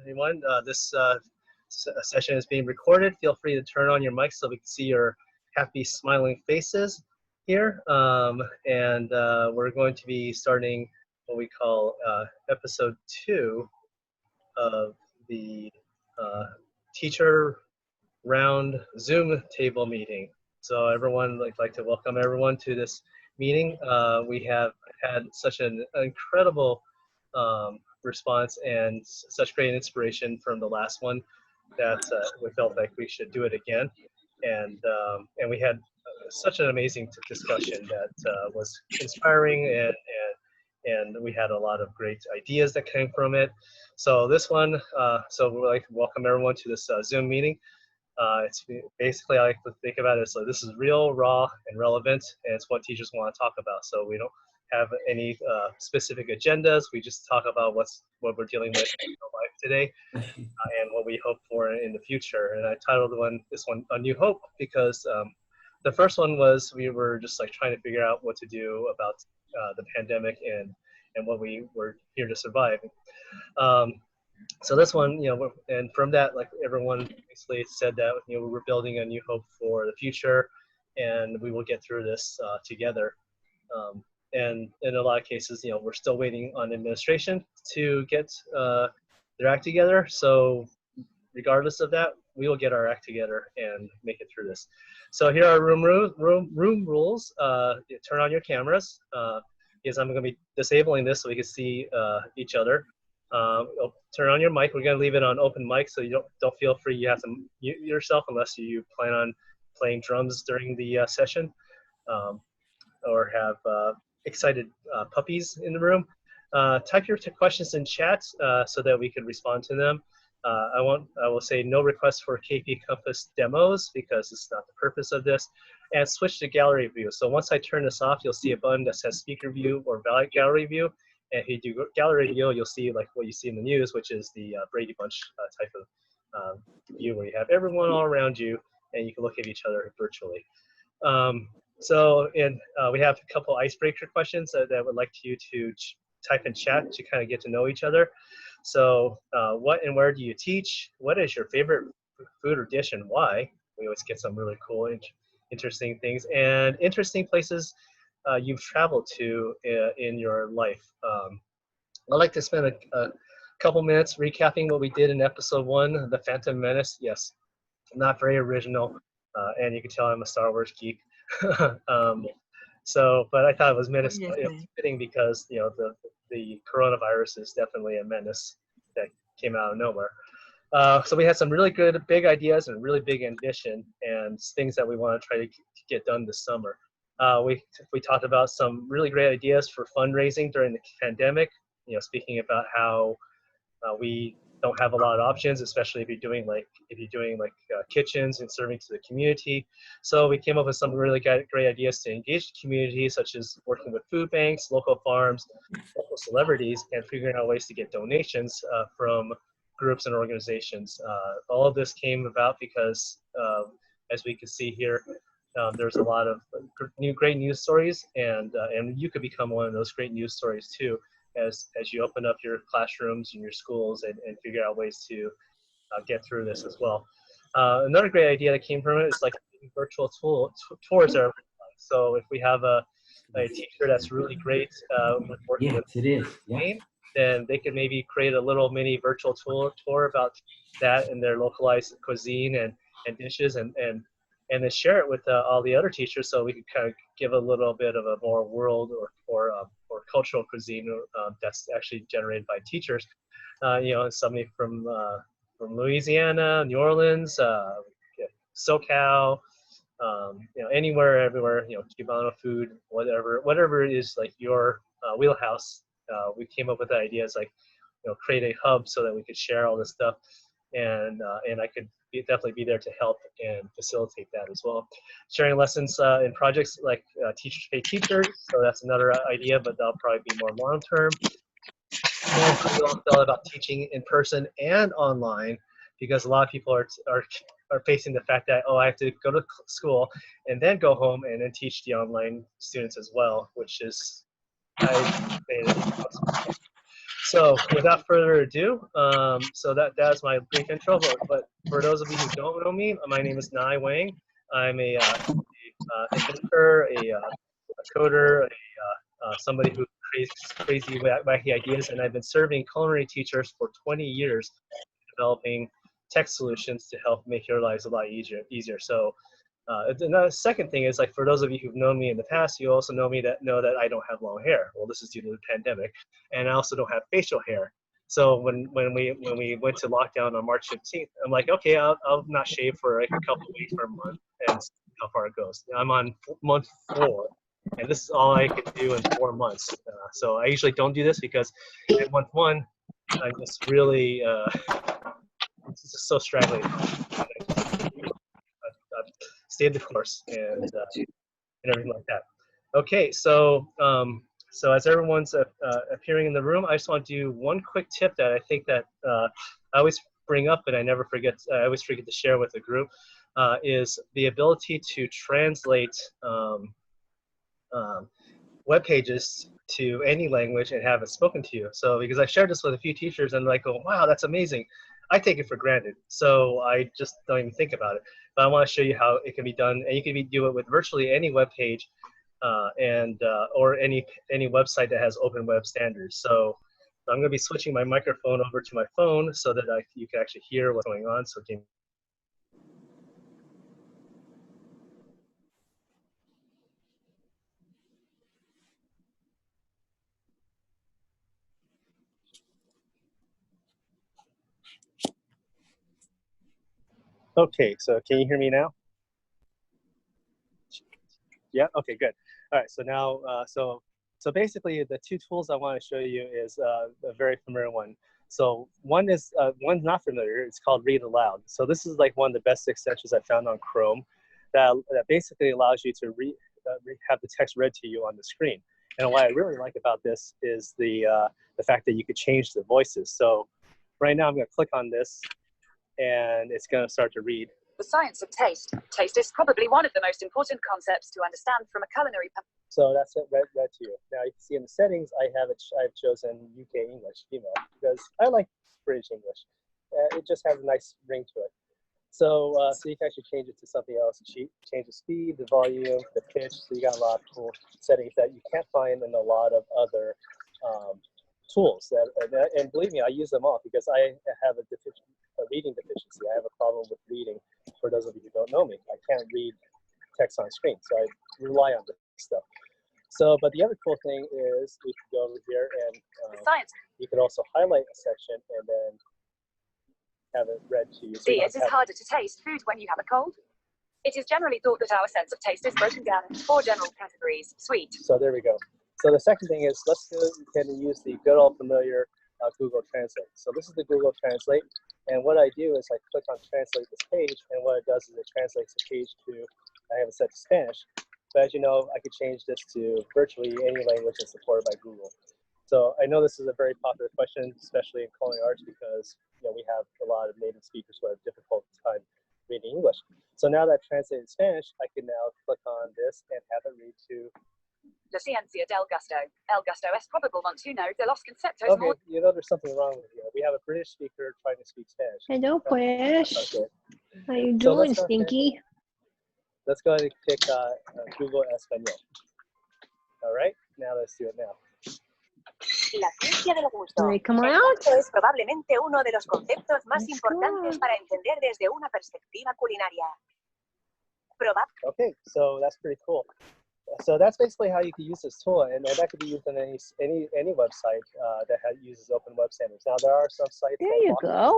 everyone. This session is being recorded. Feel free to turn on your mic so we can see your happy, smiling faces here. We're going to be starting what we call episode 2 of the teacher round Zoom table meeting. So everyone, I'd like to welcome everyone to this meeting. We have had such an incredible response and such great inspiration from the last one that we felt like we should do it again. And we had such an amazing discussion that was inspiring, and we had a lot of great ideas that came from it. So this one, so we'd like to welcome everyone to this Zoom meeting. It's basically, I like to think about it, so this is real, raw, and relevant, and it's what teachers want to talk about. So we don't have any specific agendas. We just talk about what we're dealing with in life today and what we hope for in the future. And I titled this one A New Hope because the first one was we were just like trying to figure out what to do about the pandemic and what we were here to survive. So this one, and from that, like everyone basically said that, we're building a new hope for the future, and we will get through this together. And in a lot of cases, we're still waiting on administration to get their act together. So regardless of that, we will get our act together and make it through this. So here are room rules. Turn on your cameras because I'm going to be disabling this so we can see each other. Turn on your mic. We're going to leave it on open mic, so you don't feel free. You have to mute yourself unless you plan on playing drums during the session, or have excited puppies in the room. Type your questions in chat so that we can respond to them. I will say no requests for KP Compass demos because it's not the purpose of this. And switch to gallery view. So once I turn this off, you'll see a button that says speaker view or gallery view. And if you do gallery view, you'll see like what you see in the news, which is the Brady Bunch type of view where you have everyone all around you and you can look at each other virtually. We have a couple icebreaker questions that I would like you to type in chat to kind of get to know each other. So what and where do you teach? What is your favorite food or dish and why? We always get some really cool, interesting things, and interesting places you've traveled to in your life. I'd like to spend a couple minutes recapping what we did in episode 1, The Phantom Menace. Yes, not very original, and you can tell I'm a Star Wars geek. But I thought it was fitting because the coronavirus is definitely a menace that came out of nowhere. So we had some really good big ideas and really big ambition and things that we want to try to get done this summer. We talked about some really great ideas for fundraising during the pandemic. Speaking about how we don't have a lot of options, especially if you're doing kitchens and serving to the community. So we came up with some really great ideas to engage the community, such as working with food banks, local farms, local celebrities, and figuring out ways to get donations from groups and organizations. All of this came about because, as we can see here, there's a lot of great news stories, and you could become one of those great news stories too, as you open up your classrooms and your schools and figure out ways to get through this as well. Another great idea that came from it is like virtual tours are. So if we have a teacher that's really great with working with game, then they could maybe create a little mini virtual tour about that and their localized cuisine and dishes and then share it with all the other teachers, so we can kind of give a little bit of a more world or cultural cuisine that's actually generated by teachers. Somebody from Louisiana, New Orleans, SoCal, anywhere, everywhere. Cubano food, whatever it is like your wheelhouse. We came up with ideas like, create a hub so that we could share all this stuff, and I could definitely be there to help and facilitate that as well. Sharing lessons in projects like Teachers Pay Teachers, so that's another idea, but that'll probably be more long term. And we all thought about teaching in person and online, because a lot of people are facing the fact that, I have to go to school and then go home and then teach the online students as well, which is So without further ado, so that's my brief intro. But for those of you who don't know me, my name is Nai Wang. I'm a inventor, a coder, somebody who creates crazy, wacky ideas, and I've been serving culinary teachers for 20 years, developing tech solutions to help make your lives a lot easier. So another second thing is, like, for those of you who've known me in the past, you also know that I don't have long hair. Well, this is due to the pandemic, and I also don't have facial hair. So when we went to lockdown on March 15th, I'm like, okay, I'll not shave for like a couple of weeks or a month and see how far it goes. I'm on month 4, and this is all I could do in 4 months. So I usually don't do this because at month 1, I'm just really it's just so straggly. Stayed the course and everything like that. Okay, so so as everyone's appearing in the room, I just want to do one quick tip that I think that I always bring up and I never forget. I always forget to share with the group is the ability to translate web pages to any language and have it spoken to you. So because I shared this with a few teachers and like, oh wow, that's amazing. I take it for granted, so I just don't even think about it. But I want to show you how it can be done, and you can do it with virtually any web page or any website that has open web standards. So I'm going to be switching my microphone over to my phone so that you can actually hear what's going on. So can okay, so can you hear me now? Yeah. Okay. Good. All right. So now, so basically, the two tools I want to show you is a very familiar one. So one's not familiar. It's called Read Aloud. So this is like one of the best extensions I found on Chrome, that basically allows you to have the text read to you on the screen. And what I really like about this is the fact that you could change the voices. So right now, I'm going to click on this, and it's going to start to read. The science of taste. Taste is probably one of the most important concepts to understand from a culinary. So that's it read to you. Now you can see in the settings, I've chosen UK English female because I like British English. It just has a nice ring to it. So so you can actually change it to something else. Change the speed, the volume, the pitch. So you got a lot of cool settings that you can't find in a lot of other tools. And believe me, I use them all because I have a reading deficiency. I have a problem with reading. For those of you who don't know me, I can't read text on screen, so I rely on this stuff. So, but the other cool thing is we can go over here and you can also highlight a section and then have it read to you. So it is harder to taste food when you have a cold. It is generally thought that our sense of taste is broken down into 4 general categories. Sweet. So there we go. So the second thing is, let's go ahead and use the good old familiar Google Translate. So this is the Google Translate. And what I do is I click on translate this page, and what it does is it translates the page to, I have it set to Spanish, but as you know, I could change this to virtually any language that's supported by Google. So I know this is a very popular question, especially in culinary arts, because we have a lot of native speakers who have difficult time reading English. So now that I've translated Spanish, I can now click on this and have it read to La ciencia del gusto. El gusto es probablemente de los conceptos okay, there's something wrong with you. We have a British speaker trying to speak Spanish. Hello, pues. Okay. How you doing, So Stinky? Let's go ahead and pick Google Español. All right, now let's do it now. La ciencia del gusto. Will they come El out? gusto es probablemente uno de los conceptos más importantes para entender desde una perspectiva culinaria. Okay, so that's pretty cool. So that's basically how you can use this tool, and that could be used on any website that uses open web standards. Now there are some sites There you go.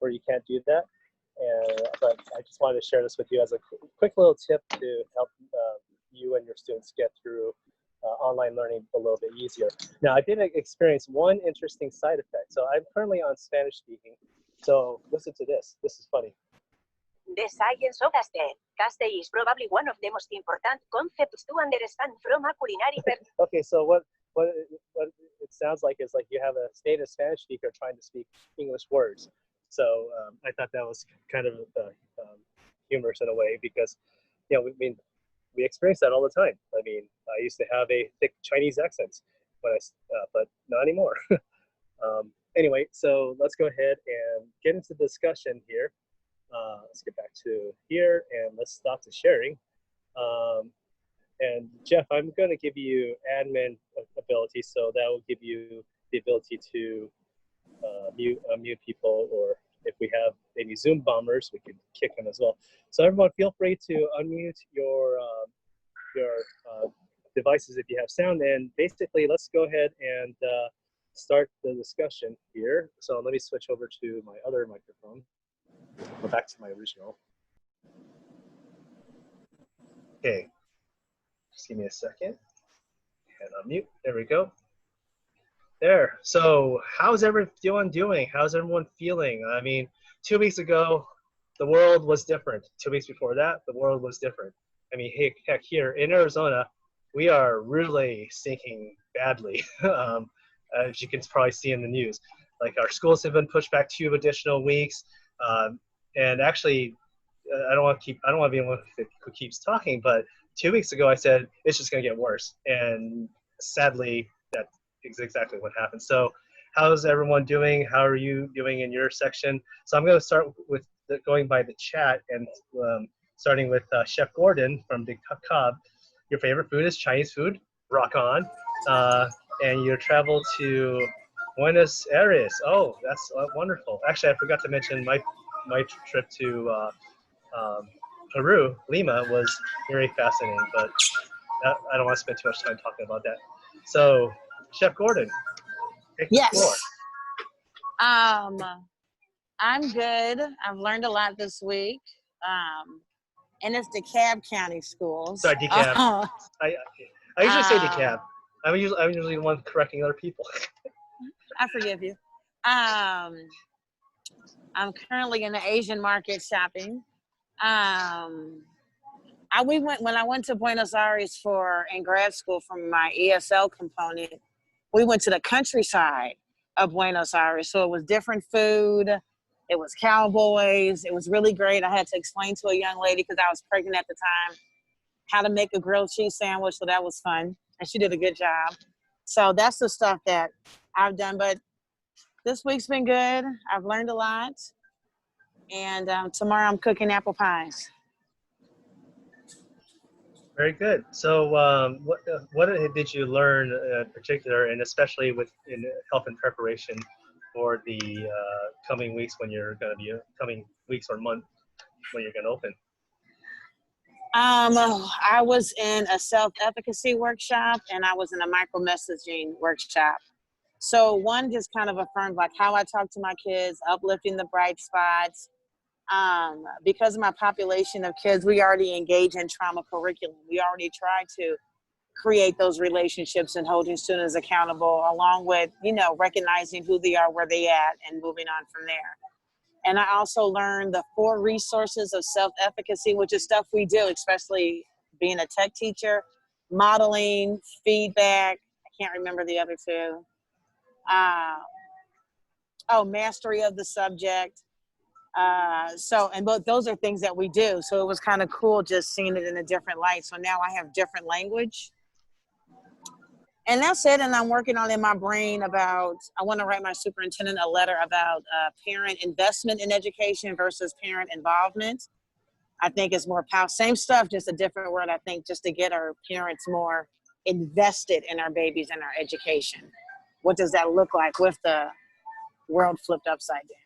where you can't do that, but I just wanted to share this with you as a quick little tip to help you and your students get through online learning a little bit easier. Now I did experience one interesting side effect. So I'm currently on Spanish speaking. So listen to this. This is funny. The science of taste. Taste is probably one of the most important concepts to understand from a culinary perspective. Okay, so what it sounds like is like you have a native Spanish speaker trying to speak English words. So I thought that was kind of humorous in a way because, we experience that all the time. I mean, I used to have a thick Chinese accent, but not anymore. Anyway, so let's go ahead and get into the discussion here. Let's get back to here and let's stop the sharing. And Jeff, I'm going to give you admin ability, so that will give you the ability to mute people, or if we have maybe Zoom bombers, we can kick them as well. So everyone, feel free to unmute your devices if you have sound. And basically, let's go ahead and start the discussion here. So let me switch over to my other microphone. Go back to my original. Okay, just give me a second and unmute. There we go. There. So how's everyone doing? How's everyone feeling? I mean, 2 weeks ago, the world was different. 2 weeks before that, the world was different. I mean, heck, here in Arizona, we are really sinking badly, as you can probably see in the news. Like, our schools have been pushed back 2 additional weeks, and actually, I don't want to be the one who keeps talking, but 2 weeks ago I said it's just going to get worse, and sadly, that is exactly what happened. So, how's everyone doing? How are you doing in your section? So I'm going to start with going by the chat, and starting with Chef Gordon from Big Cobb. Your favorite food is Chinese food. Rock on. And you travel to Buenos Aires. Oh, that's wonderful. Actually, I forgot to mention my trip to Peru, Lima, was very fascinating, but I don't want to spend too much time talking about that. So, Chef Gordon, take the floor. I'm good. I've learned a lot this week. And it's DeKalb County Schools. Sorry, DeKalb. I usually say DeKalb. I'm usually the one correcting other people. I forgive you. I'm currently in the Asian market shopping. When I went to Buenos Aires in grad school from my ESL component, we went to the countryside of Buenos Aires. So it was different food. It was cowboys. It was really great. I had to explain to a young lady, because I was pregnant at the time, how to make a grilled cheese sandwich. So that was fun. And she did a good job. So that's the stuff that I've done. But this week's been good. I've learned a lot. And tomorrow I'm cooking apple pies. Very good. So what did you learn in particular, and especially in health and preparation for the coming weeks when you're going to be coming weeks or month when you're going to open? I was in a self-efficacy workshop, and I was in a micro-messaging workshop. So one just kind of affirmed like how I talk to my kids, uplifting the bright spots. Because of my population of kids, we already engage in trauma curriculum. We already try to create those relationships and holding students accountable, along with, recognizing who they are, where they at, and moving on from there. And I also learned the 4 resources of self-efficacy, which is stuff we do, especially being a tech teacher: modeling, feedback. I can't remember the other 2. Mastery of the subject. But those are things that we do. So it was kind of cool just seeing it in a different light. So now I have different language. And that's it. And I'm working on in my brain about, I want to write my superintendent a letter about parent investment in education versus parent involvement. I think it's more powerful. Same stuff, just a different word, I think, just to get our parents more invested in our babies and our education. What does that look like with the world flipped upside down?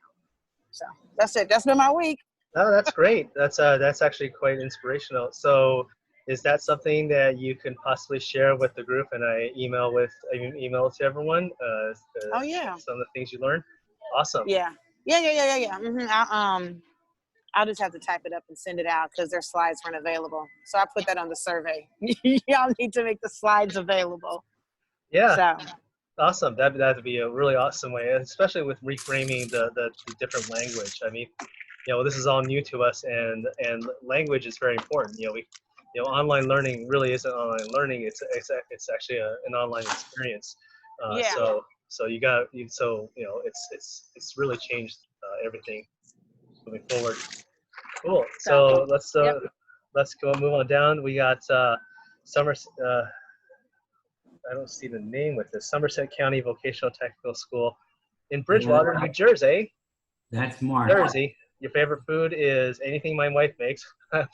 So that's it. That's been my week. Oh, that's great. That's actually quite inspirational. So, is that something that you can possibly share with the group, and I email it to everyone? Oh yeah. Some of the things you learned. Awesome. Yeah. Mm-hmm. I'll just have to type it up and send it out because their slides weren't available. So I put that on the survey. Y'all need to make the slides available. Yeah. So. Awesome. That'd be a really awesome way, especially with reframing the different language. I mean, this is all new to us, and language is very important. Online learning really isn't online learning. It's actually an online experience. Yeah. So it's really changed everything moving forward. Cool. So let's go move on down. We got Summer. I don't see the name with this. Somerset County Vocational Technical School. in Bridgewater, New Jersey. That's Mark. Jersey. Your favorite food is anything my wife makes.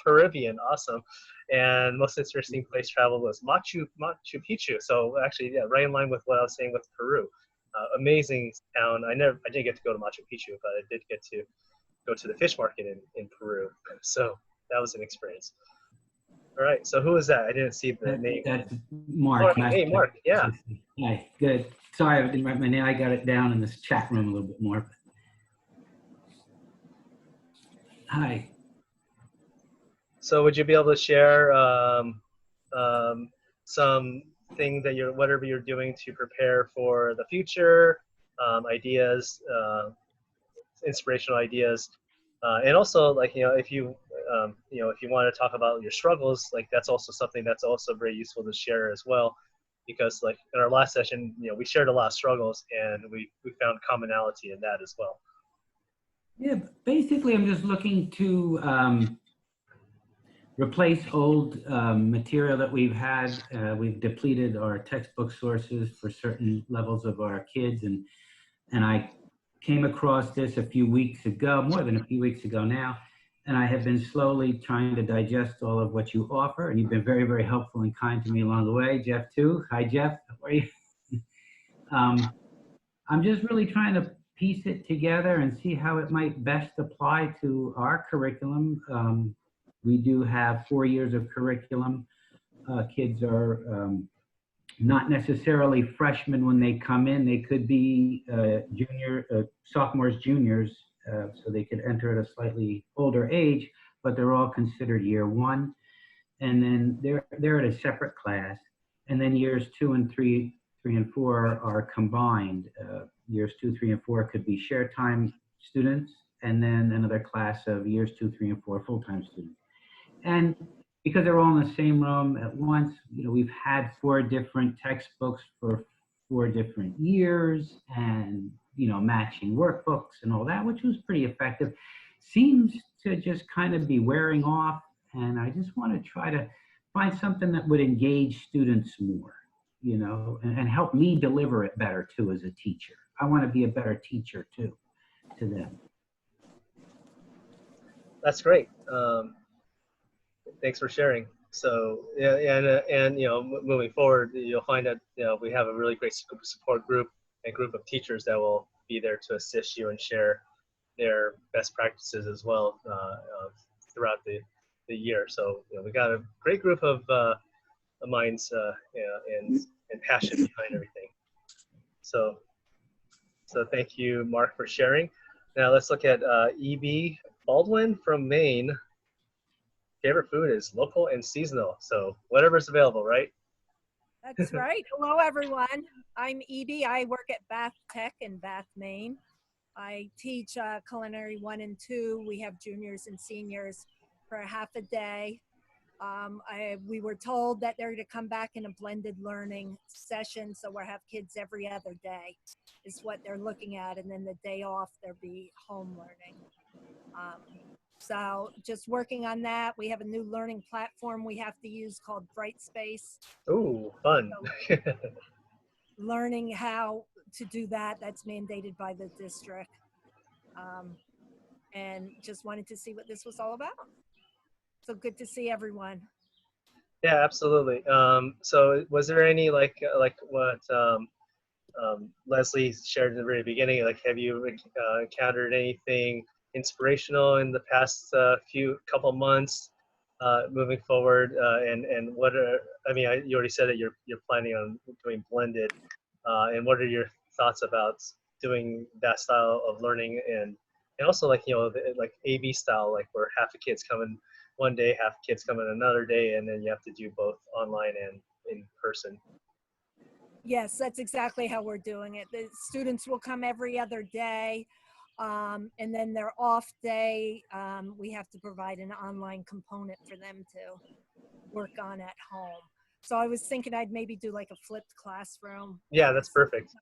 Peruvian, awesome. And most interesting place travel was Machu Picchu. So actually, yeah, right in line with what I was saying with Peru. Amazing town. I didn't get to go to Machu Picchu, but I did get to go to the fish market in Peru. So that was an experience. All right. So who is that? I didn't see the name. That's Mark. Oh, hey, Mark. Yeah. Hi. Good. Sorry, I didn't write my name. I got it down in this chat room a little bit more. Hi. So would you be able to share something that whatever you're doing to prepare for the future, ideas, inspirational ideas, and also like if you if you want to talk about your struggles, like that's also something that's also very useful to share as well, because like in our last session, we shared a lot of struggles and we found commonality in that as well. Yeah, basically, I'm just looking to replace old material that we've had. We've depleted our textbook sources for certain levels of our kids, and I came across this a few weeks ago, more than a few weeks ago now, and I have been slowly trying to digest all of what you offer, and you've been very, very helpful and kind to me along the way. Jeff, too. Hi, Jeff. How are you? I'm just really trying to piece it together and see how it might best apply to our curriculum. We do have 4 years of curriculum. Kids are not necessarily freshmen when they come in. They could be sophomores, juniors, so they could enter at a slightly older age, but they're all considered year one. And then they're at a separate class. And then years 2 and 3 and 4 are combined. Years 2, 3, and 4 could be share time students, and then another class of years 2, 3, and 4 full-time students. And because they're all in the same room at once, we've had 4 different textbooks for 4 different years, and matching workbooks and all that, which was pretty effective. Seems to just kind of be wearing off, and I just want to try to find something that would engage students more, and help me deliver it better too as a teacher. I want to be a better teacher too, to them. That's great. Thanks for sharing. So yeah, and moving forward, you'll find that we have a really great support group and group of teachers that will be there to assist you and share their best practices as well throughout the year. So we got a great group of minds and passion behind everything. So thank you, Mark, for sharing. Now let's look at E.B. Baldwin from Maine. Favorite food is local and seasonal. So whatever's available, right? That's right. Hello, everyone. I'm Evie. I work at Bath Tech in Bath, Maine. I teach culinary 1 and 2. We have juniors and seniors for a half a day. We were told that they're to come back in a blended learning session, so we'll have kids every other day is what they're looking at, and then the day off there'll be home learning. So just working on that. We have a new learning platform we have to use called Brightspace. Ooh, fun. So learning how to do that, that's mandated by the district. And just wanted to see what this was all about. So good to see everyone. Yeah, absolutely. So was there any like what Leslie shared in the very beginning? Like, have you encountered anything inspirational in the past couple months moving forward? And what are, you already said that you're planning on doing blended. And what are your thoughts about doing that style of learning and also like like AB style, like where half the kids come in one day, half the kids come in another day, and then you have to do both online and in person? Yes, that's exactly how we're doing it. The students will come every other day, and then their off day, we have to provide an online component for them to work on at home. So I was thinking I'd maybe do like a flipped classroom. Yeah, that's perfect.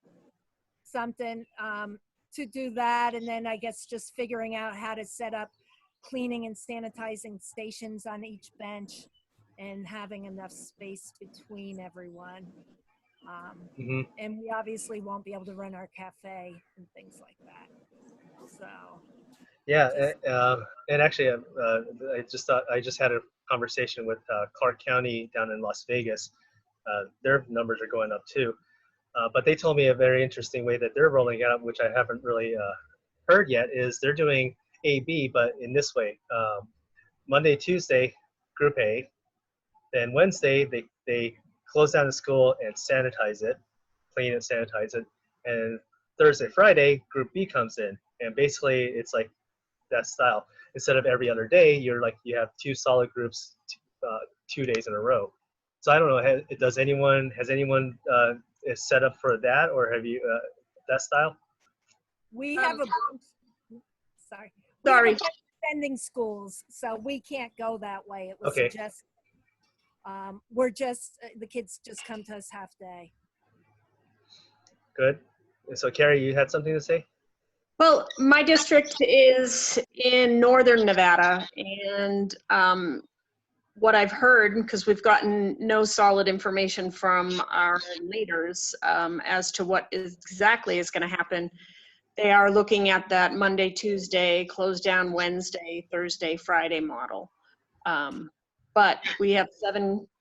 Something to do that, and then I guess just figuring out how to set up cleaning and sanitizing stations on each bench and having enough space between everyone. And we obviously won't be able to run our cafe and things like that. So Yeah, and actually, I just had a conversation with Clark County down in Las Vegas. Their numbers are going up too, but they told me a very interesting way that they're rolling it out, which I haven't really heard yet. Is they're doing A/B, but in this way: Monday, Tuesday, Group A, then Wednesday they close down the school and sanitize it, clean and sanitize it, and Thursday, Friday, Group B comes in, and basically it's like that style. Instead of every other day, you have two solid groups, 2 days in a row. So I don't know. Has anyone is set up for that, or have you that style? we have a bunch, sorry. We Sorry. have a bunch of sending schools, so we can't go that way. It was Okay. just the kids just come to us half day. Good. So Carrie, you had something to say? Well, my district is in northern Nevada, and what I've heard, because we've gotten no solid information from our leaders as to what exactly is going to happen, they are looking at that Monday, Tuesday, close down Wednesday, Thursday, Friday model. But we have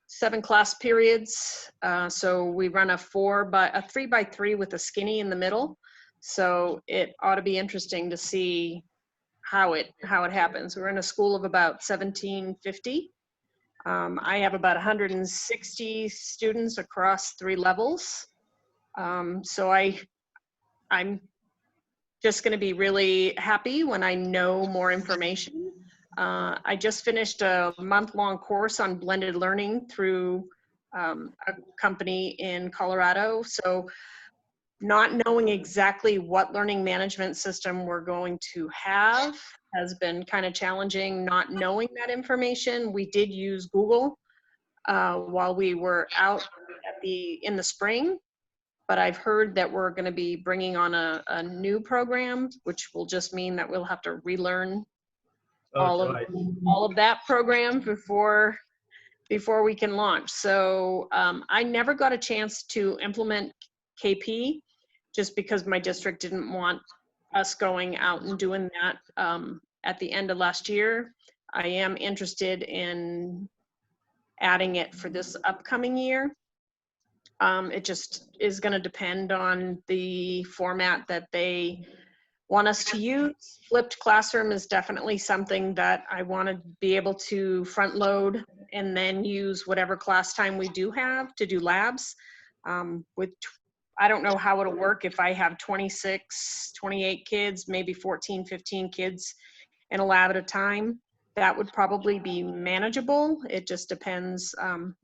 seven class periods, so we run a 3x3 with a skinny in the middle. So it ought to be interesting to see how it happens. We're in a school of about 1750. I have about 160 students across 3 levels. So I'm just going to be really happy when I know more information. I just finished a month-long course on blended learning through a company in Colorado. So not knowing exactly what learning management system we're going to have has been kind of challenging, not knowing that information. We did use Google while we were out in the spring, but I've heard that we're going to be bringing on a new program, which will just mean that we'll have to relearn all of that program before we can launch. So I never got a chance to implement KP just because my district didn't want us going out and doing that at the end of last year. I am interested in adding it for this upcoming year. It just is going to depend on the format that they want us to use. Flipped classroom is definitely something that I want to be able to front load and then use whatever class time we do have to do labs. I don't know how it'll work if I have 26, 28 kids, maybe 14, 15 kids in a lab at a time. That would probably be manageable. It just depends on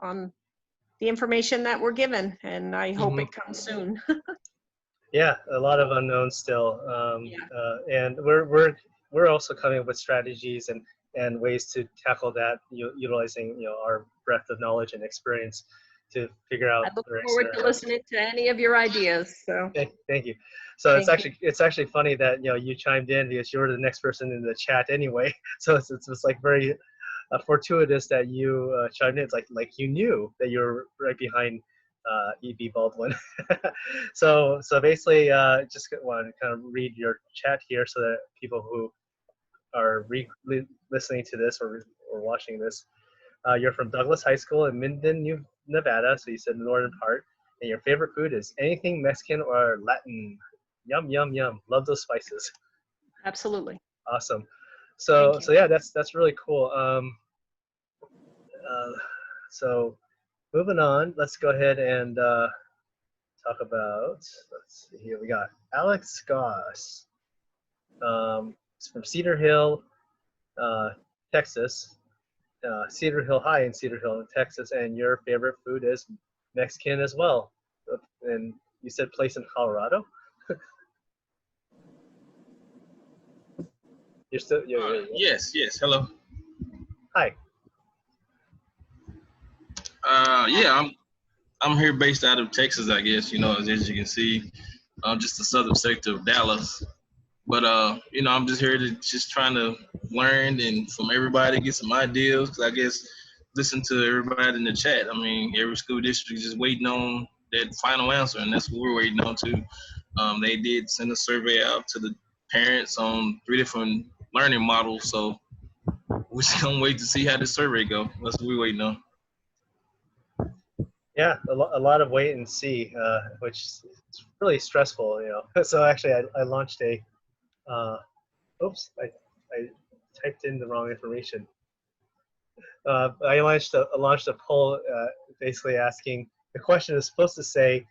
the information that we're given, and I hope it comes soon. Yeah, a lot of unknowns still, and we're also coming up with strategies and ways to tackle that, utilizing our breadth of knowledge and experience to figure out. I look forward to listening to any of your ideas. So thank you. So it's actually funny that you chimed in because you were the next person in the chat anyway. So it's like very fortuitous that you chimed in. It's like you knew that you were right behind E.B. Baldwin. so basically, just want to kind of read your chat here so that people who are listening to this or watching this, you're from Douglas High School in Minden, Nevada. So you said the northern part, and your favorite food is anything Mexican or Latin. Yum, yum, yum. Love those spices. absolutely. Awesome. So yeah, that's really cool. So moving on, let's go ahead and talk about, let's see here, we got Alex Goss from Cedar Hill, Texas, Cedar Hill High in Cedar Hill, Texas, and your favorite food is Mexican as well. And you said place in Colorado? You're still, Yes, hello. Hi. Yeah, I'm here based out of Texas, I guess, as you can see. I'm just the southern sector of Dallas. But, I'm just here to just trying to learn and from everybody get some ideas. 'Cause I guess listen to everybody in the chat. I mean, every school district is just waiting on that final answer, and that's what we're waiting on too. They did send a survey out to the parents on 3 different learning models, so we're just gonna wait to see how the survey go. That's what we're waiting on. Yeah, a lot of wait and see, which is really stressful, you know. So actually, I launched a, oops, I typed in the wrong information. I launched a poll, basically asking, the question is supposed to say,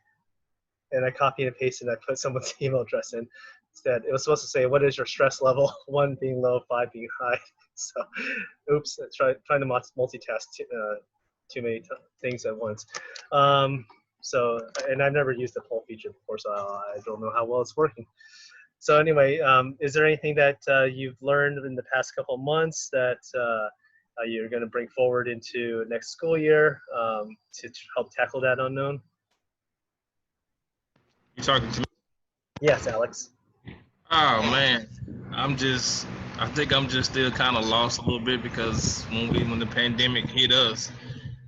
and I copied and pasted and I put someone's email address in instead. It was supposed to say, what is your stress level? 1 being low, 5 being high. So, oops, trying to multitask too many things at once. So, and I've never used the poll feature before, so I don't know how well it's working. So anyway, is there anything that you've learned in the past couple months that you're going to bring forward into next school year to help tackle that unknown? You talking to me? Yes, Alex. Oh man, I think I'm just still kind of lost a little bit because when the pandemic hit us,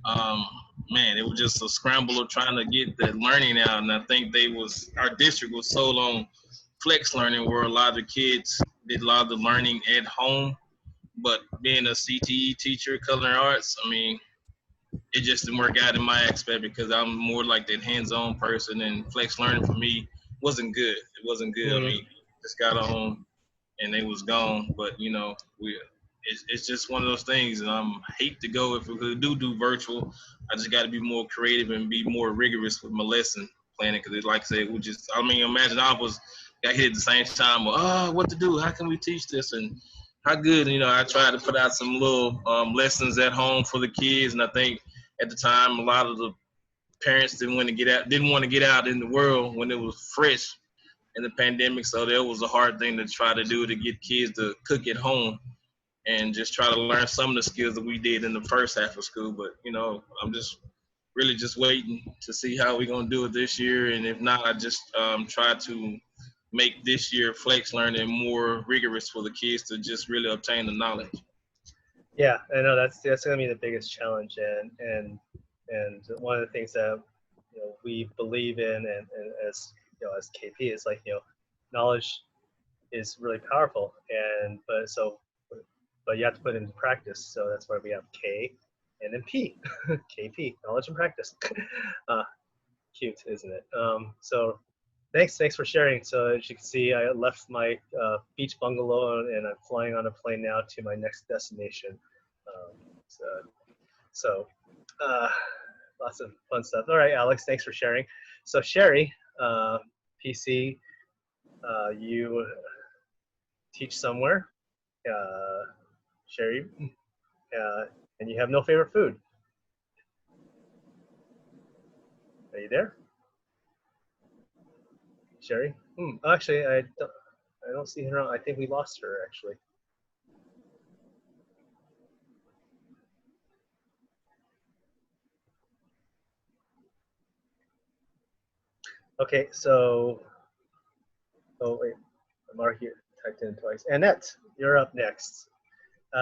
um, man, it was just a scramble of trying to get the learning out, and I think our district was sold on flex learning, where a lot of the kids did a lot of the learning at home. But being a CTE teacher, culinary arts, I mean, it just didn't work out in my aspect because I'm more like that hands-on person, and flex learning for me wasn't good. It wasn't good. I mean, just got on and they was gone. But you know, it's just one of those things, and I hate to go if we do virtual. I just got to be more creative and be more rigorous with my lesson planning because, like I said, I mean, imagine I got hit at the same time. Well, what to do? How can we teach this? And how good, you know, I tried to put out some little lessons at home for the kids, and I think at the time a lot of the parents didn't want to get out in the world when it was fresh in the pandemic, so that was a hard thing to try to do to get kids to cook at home and just try to learn some of the skills that we did in the first half of school. But you know, I'm just really just waiting to see how we're gonna do it this year, and if not, I just try to make this year flex learning more rigorous for the kids to just really obtain the knowledge. Yeah, I know that's going to be the biggest challenge, and one of the things that we believe in, and as as KP is like knowledge is really powerful, but you have to put it into practice. So that's why we have K and then P, KP, knowledge and practice. Cute, isn't it? So thanks for sharing. So as you can see, I left my beach bungalow and I'm flying on a plane now to my next destination. So lots of fun stuff. All right, Alex, thanks for sharing. So Sherry, PC, you teach somewhere, Sherry, and you have no favorite food. Are you there, Sherry? Actually, I don't see her. I think we lost her actually. Okay, so wait, Mark here typed in twice. Annette, you're up next.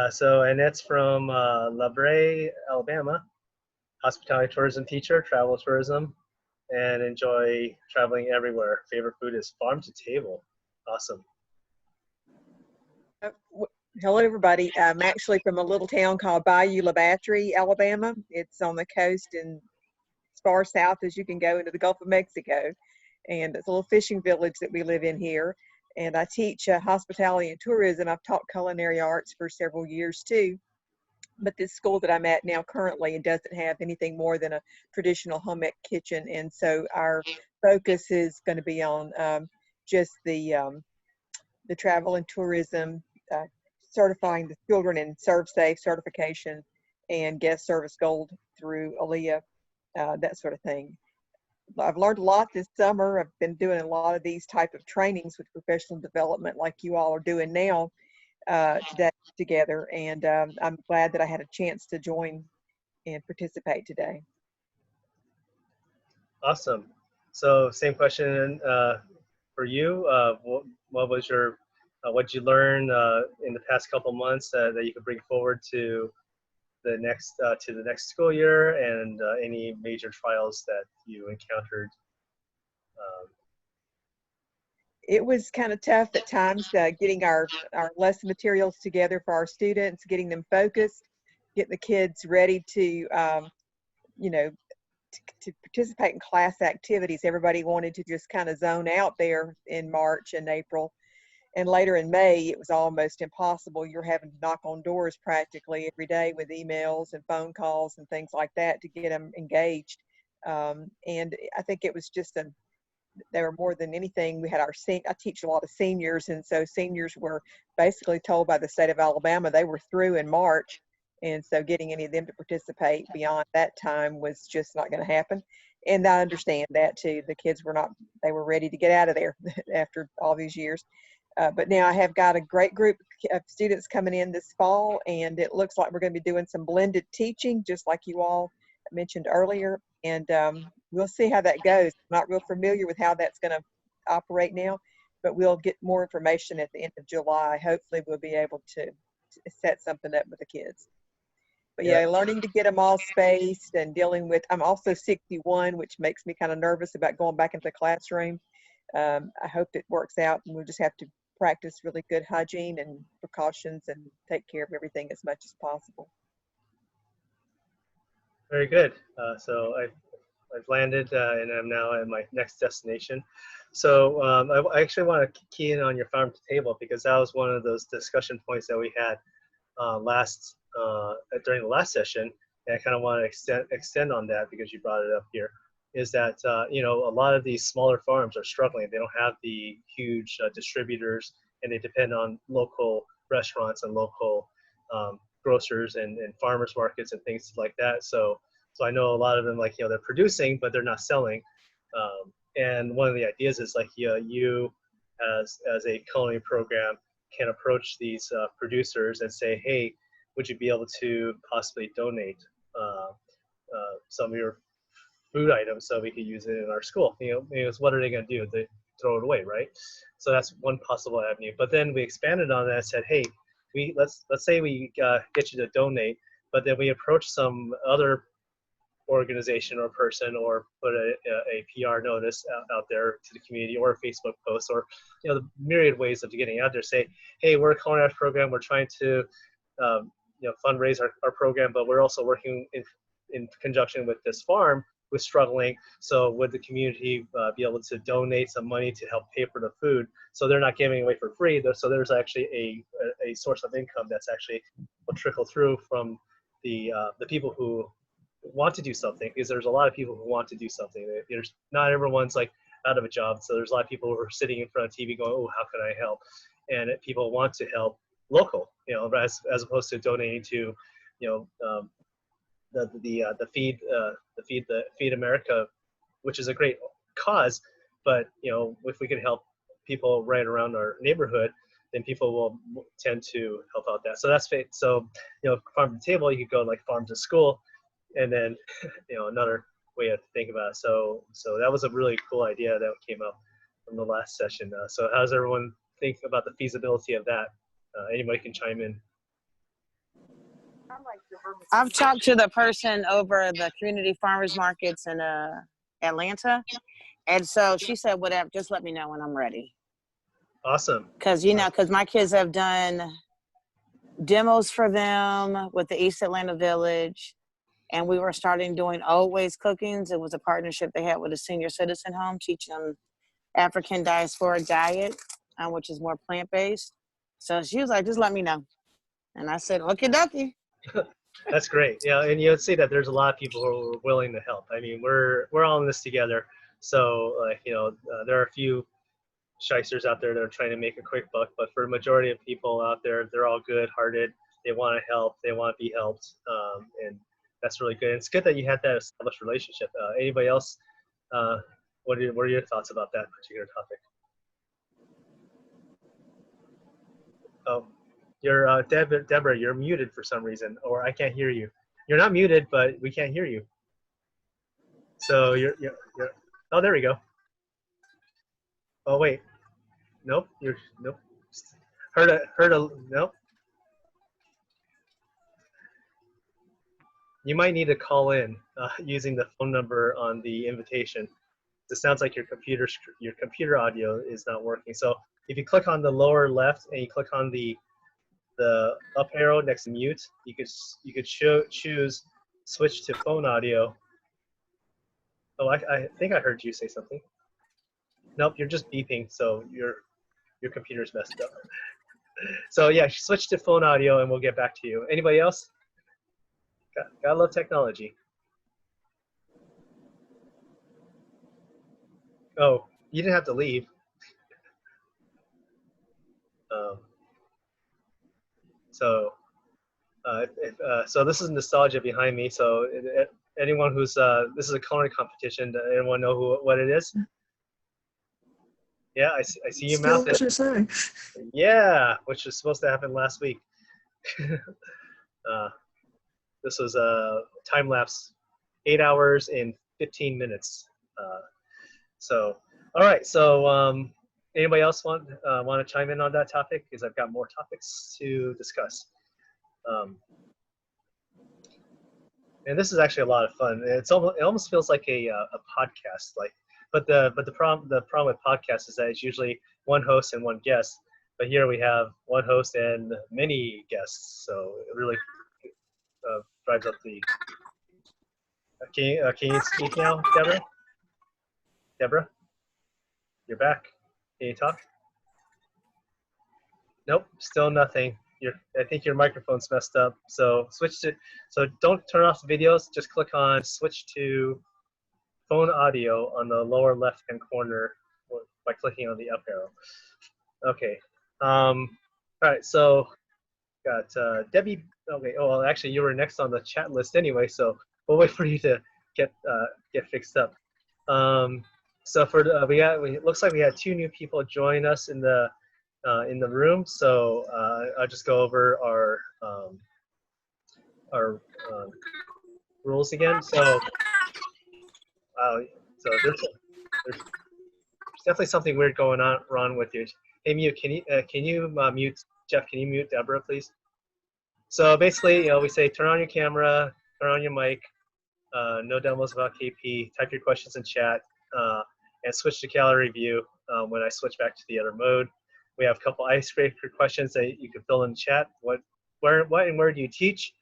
So Annette's from La Brea, Alabama, hospitality tourism teacher, travel tourism, and enjoy traveling everywhere. Favorite food is farm to table. Awesome. Hello, everybody. I'm actually from a little town called Bayou La Battery, Alabama. It's on the coast and as far south as you can go into the Gulf of Mexico. And it's a little fishing village that we live in here. And I teach hospitality and tourism. I've taught culinary arts for several years too. But this school that I'm at now currently doesn't have anything more than a traditional home ec kitchen. And so our focus is going to be on just the travel and tourism, certifying the children in ServSafe certification and guest service gold through ALEA, that sort of thing. I've learned a lot this summer. I've been doing a lot of these type of trainings with professional development like you all are doing now together. And I'm glad that I had a chance to join and participate today. Awesome. So same question for you. What was what did you learn in the past couple months that you could bring forward to next to the next school year, and any major trials that you encountered. It was kind of tough at times getting our lesson materials together for our students, getting them focused, getting the kids ready to, you know, to participate in class activities. Everybody wanted to just kind of zone out there in March and April. And later in May, it was almost impossible. You're having to knock on doors practically every day with emails and phone calls and things like that to get them engaged. And I think it was just they were more than anything. We had I teach a lot of seniors, and so seniors were basically told by the state of Alabama they were through in March. And so getting any of them to participate beyond that time was just not going to happen. And I understand that too. The kids they were ready to get out of there after all these years. But now I have got a great group of students coming in this fall, and it looks like we're going to be doing some blended teaching, just like you all mentioned earlier. And we'll see how that goes. I'm not real familiar with how that's going to operate now, but we'll get more information at the end of July. Hopefully we'll be able to set something up with the kids. But yeah, learning to get them all spaced and dealing with, I'm also 61, which makes me kind of nervous about going back into the classroom. I hope it works out, and we'll just have to practice really good hygiene and precautions and take care of everything as much as possible. Very good. So I've landed, and I'm now at my next destination. So I actually want to key in on your farm to table, because that was one of those discussion points that we had during the last session, and I kind of want to extend on that because you brought it up here. Is that you know, a lot of these smaller farms are struggling. They don't have the huge distributors, and they depend on local restaurants and local grocers and farmers markets and things like that. So I know a lot of them, like, you know, they're producing, but they're not selling. And one of the ideas is like, you as a culinary program can approach these producers and say, hey, would you be able to possibly donate some of your food items so we could use it in our school? You know, what are they going to do? They throw it away, right? So that's one possible avenue. But then we expanded on that and said, hey, let's say we get you to donate, but then we approach some other organization or person, or put a PR notice out there to the community, or a Facebook post, or, you know, the myriad ways of getting out there. Say, hey, we're a culinary program. We're trying to you know, fundraise our program, but we're also working in conjunction with this farm who's struggling. So would the community be able to donate some money to help pay for the food, so they're not giving away for free? So there's actually a source of income that's actually will trickle through from the people who want to do something, because there's a lot of people who want to do something. There's not everyone's like out of a job, so there's a lot of people who are sitting in front of TV going, oh, how can I help? And people want to help local, you know, as opposed to donating to, you know, the Feed America, which is a great cause, but, you know, if we can help people right around our neighborhood, then people will tend to help out that. So that's it. So, you know, farm to table, you could go like farm to school, and then, you know, another way to think about it. So that was a really cool idea that came up from the last session. So how does everyone think about the feasibility of that? Anybody can chime in. I've talked to the person over the community farmers markets in Atlanta, and so she said, whatever, just let me know when I'm ready. Awesome. Because, you know, because my kids have done demos for them with the East Atlanta Village, and we were starting doing old ways cookings. It was a partnership they had with a senior citizen home, teaching them African diasporic diet, which is more plant-based. So she was like, just let me know. And I said, okie dokie. That's great. Yeah, and you'll see that there's a lot of people who are willing to help. I mean, we're all in this together. So, you know, there are a few shysters out there that are trying to make a quick buck, but for a majority of people out there, they're all good-hearted. They want to help. They want to be helped, and that's really good. And it's good that you had that established relationship. Anybody else? What are your thoughts about that particular topic? Oh, you're Deborah. You're muted for some reason, or I can't hear you. You're not muted, but we can't hear you. So you're oh, there we go. Oh wait, nope. Nope. Heard a nope. you might need to call in using the phone number on the invitation. It sounds like your computer audio is not working. So if you click on the lower left and you click on the up arrow next to mute, you could choose switch to phone audio. Oh, I think I heard you say something. Nope, you're just beeping, so your computer's messed up. So yeah, switch to phone audio and we'll get back to you. Anybody else? Gotta love technology. Oh, you didn't have to leave. So this is nostalgia behind me. So anyone who's this is a coloring competition. Does anyone know what it is? Yeah, I see you mouth it. Yeah, which was supposed to happen last week. This was a time lapse, 8 hours and 15 minutes. So, all right. So, anybody else want to chime in on that topic? Because I've got more topics to discuss. And this is actually a lot of fun. It almost feels like a podcast. But the problem with podcasts is that it's usually one host and one guest. But here we have one host and many guests. So it really drives up the. Can you speak now, Deborah? Deborah, you're back. Can you talk? Nope, still nothing. I think your microphone's messed up. So don't turn off the videos. Just click on switch to phone audio on the lower left-hand corner by clicking on the up arrow. Okay. All right. So got Debbie. Okay. Oh, well, actually, you were next on the chat list anyway. So we'll wait for you to get fixed up. So it looks like we had 2 new people join us in the room. So I'll just go over our rules again. So there's definitely something weird going on wrong with you. Hey, Mute, can you mute Jeff? Can you mute Deborah, please? So basically, we say turn on your camera, turn on your mic, no demos about KP, type your questions in chat, and switch to gallery view when I switch back to the other mode. We have a couple icebreaker questions that you can fill in the chat. What and where do you teach?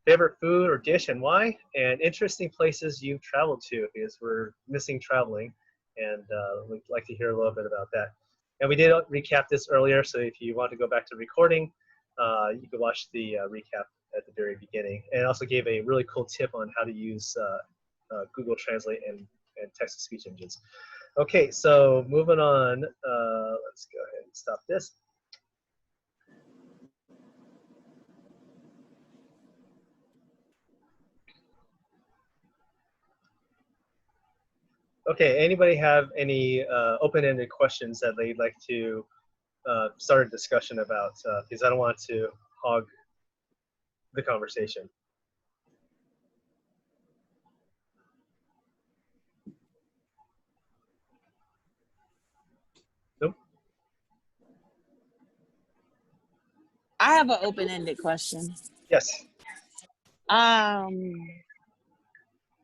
Favorite food or dish and why? And interesting places you've traveled to, because we're missing traveling, and we'd like to hear a little bit about that. And we did recap this earlier, so if you want to go back to recording, you can watch the recap at the very beginning. And also gave a really cool tip on how to use Google Translate and text-to-speech engines. Okay, so moving on, let's go ahead and stop this. Okay, anybody have any open-ended questions that they'd like to start a discussion about? Because I don't want to hog the conversation. Nope. I have an open-ended question. Yes.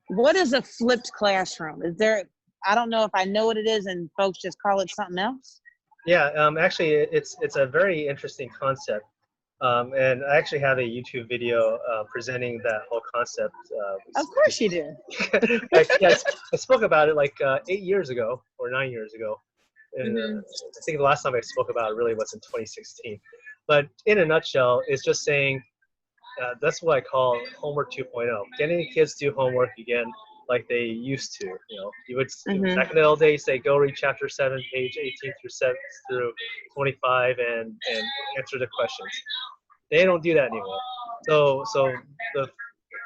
What is a flipped classroom? Is there? I don't know if I know what it is, and folks just call it something else. Yeah, actually, it's a very interesting concept, and I actually have a YouTube video presenting that whole concept. Of course you do. I spoke about it like 8 years ago or 9 years ago, and I think the last time I spoke about it really was in 2016. But in a nutshell, it's just saying that's what I call homework 2.0. Getting the kids to do homework again like they used to. You would back in the old days say go read chapter 7, page 18 through 25, and answer the questions. They don't do that anymore. So the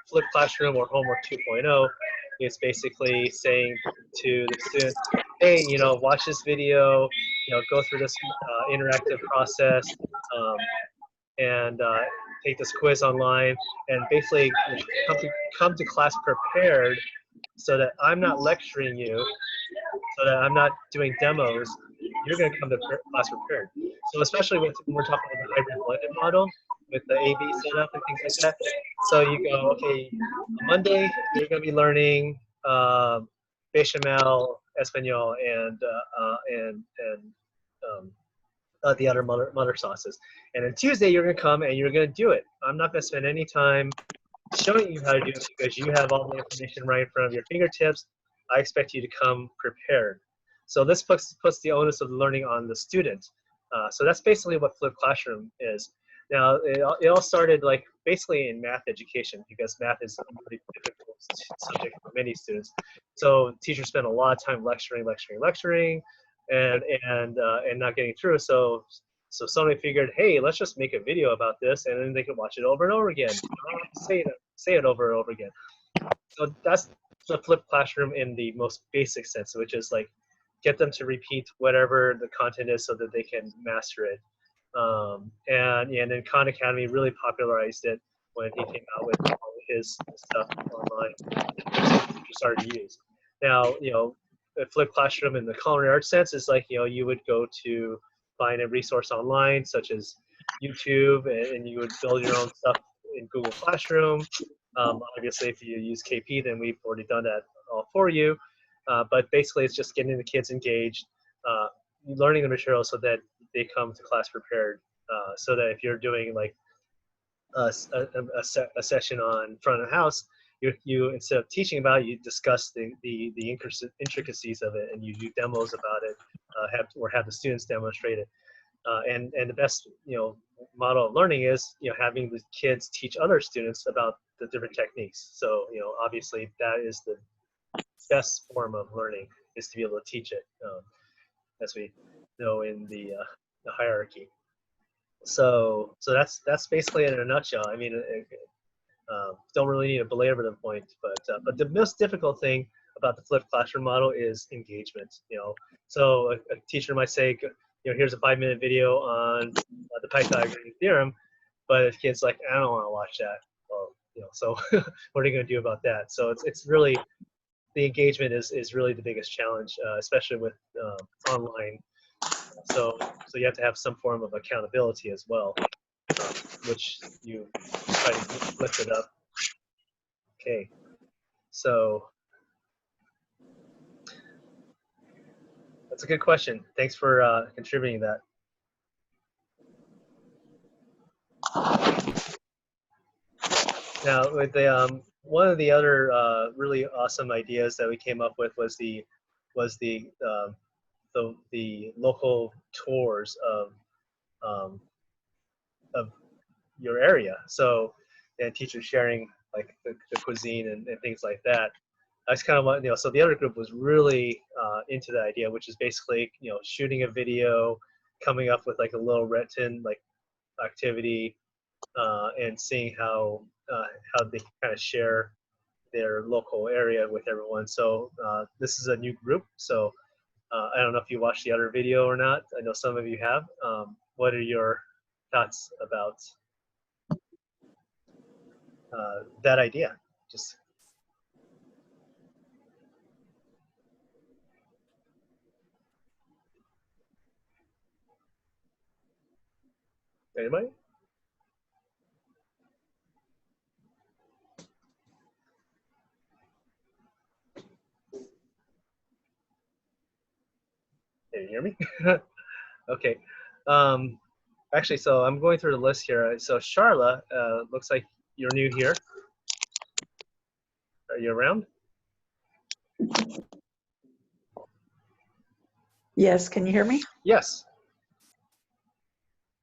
flipped classroom or homework 2.0 is basically saying to the students, hey, watch this video, go through this interactive process, and take this quiz online, and basically come to class prepared, so that I'm not lecturing you, so that I'm not doing demos. You're going to come to class prepared. So especially when we're talking about the hybrid blended model with the A/B setup and things like that, So you go, okay, on Monday you're going to be learning bechamel, espagnol, and the other mother sauces. And then Tuesday you're going to come and you're going to do it. I'm not going to spend any time showing you how to do it because you have all the information right in front of your fingertips. I expect you to come prepared. So this puts the onus of the learning on the student. So that's basically what flipped classroom is. Now, it all started like basically in math education because math is a really difficult subject for many students. So teachers spend a lot of time lecturing, and not getting through. So somebody figured, hey, let's just make a video about this, and then they can watch it over and over again. You don't have to say it over and over again. So that's the flipped classroom in the most basic sense, which is like get them to repeat whatever the content is so that they can master it. And then Khan Academy really popularized it when he came out with all his stuff online that teachers started to use. Now, a flipped classroom in the culinary arts sense is like, you would go to find a resource online such as YouTube, and you would build your own stuff in Google Classroom. Obviously, if you use KP, then we've already done that all for you. But basically, it's just getting the kids engaged, learning the material so that they come to class prepared. So that if you're doing like a session on front of the house, you instead of teaching about it, you discuss the intricacies of it, and you do demos about it, have the students demonstrate it. And the best model of learning is having the kids teach other students about the different techniques. So obviously that is the best form of learning, is to be able to teach it, as we know in the hierarchy. So that's basically it in a nutshell. I mean, don't really need to belabor the point, but the most difficult thing about the flipped classroom model is engagement. So a teacher might say, here's a 5-minute video on the Pythagorean theorem, but if kids like, I don't want to watch that, well, so what are you going to do about that? So it's really, the engagement is really the biggest challenge, especially with online. So you have to have some form of accountability as well, which you try to lift it up. Okay, so that's a good question. Thanks for contributing that. Now, with the one of the other really awesome ideas that we came up with was the local tours of your area. So, and teachers sharing like the cuisine and things like that. I just kind of want, so the other group was really into the idea, which is basically, shooting a video, coming up with like a little written like activity, and seeing how they kind of share their local area with everyone. So this is a new group. So I don't know if you watched the other video or not. I know some of you have. What are your thoughts about that idea? Just anybody? Can you hear me? Okay. Actually, so I'm going through the list here. So Charla, looks like you're new here. Are you around? Yes, can you hear me? Yes.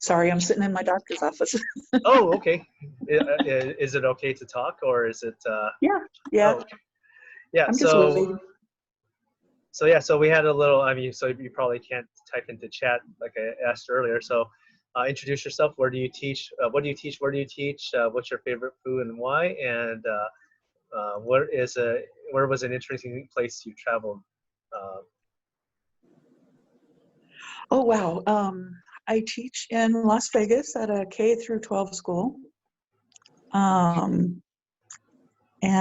Sorry, I'm sitting in my doctor's office. Oh, okay. Is it okay to talk, or is it? Yeah. Oh, okay. Yeah. I'm just waiting. So we had a little. I mean, so you probably can't type into chat like I asked earlier. So introduce yourself. Where do you teach? What do you teach? Where do you teach? What's your favorite food and why? And where was an interesting place you traveled? Oh, wow. I teach in Las Vegas at a K through 12 school. And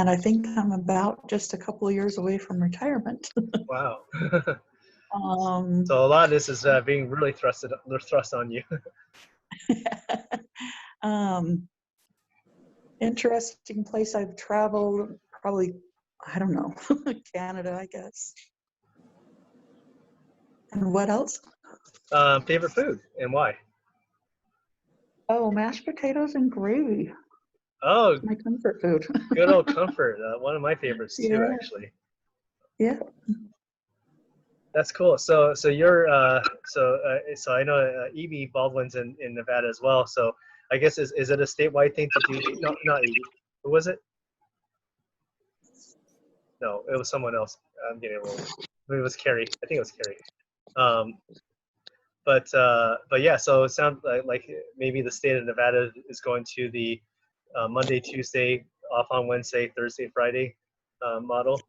I think I'm about just a couple of years away from retirement. Wow. So a lot of this is being really thrust on you. Interesting place I've traveled, probably, I don't know, Canada, I guess. And what else? Favorite food and why? Oh, mashed potatoes and gravy. Oh, My comfort food. good old comfort. One of my favorites too, Yeah. actually. Yeah. That's cool. So you're so I know Evie Baldwin's in Nevada as well. So I guess is it a statewide thing to do? No, not Evie. Who was it? No, it was someone else. I'm getting a little. Maybe it was Carrie. I think it was Carrie. Um, but yeah. So it sounds like maybe the state of Nevada is going to the Monday, Tuesday, off on Wednesday, Thursday, Friday model.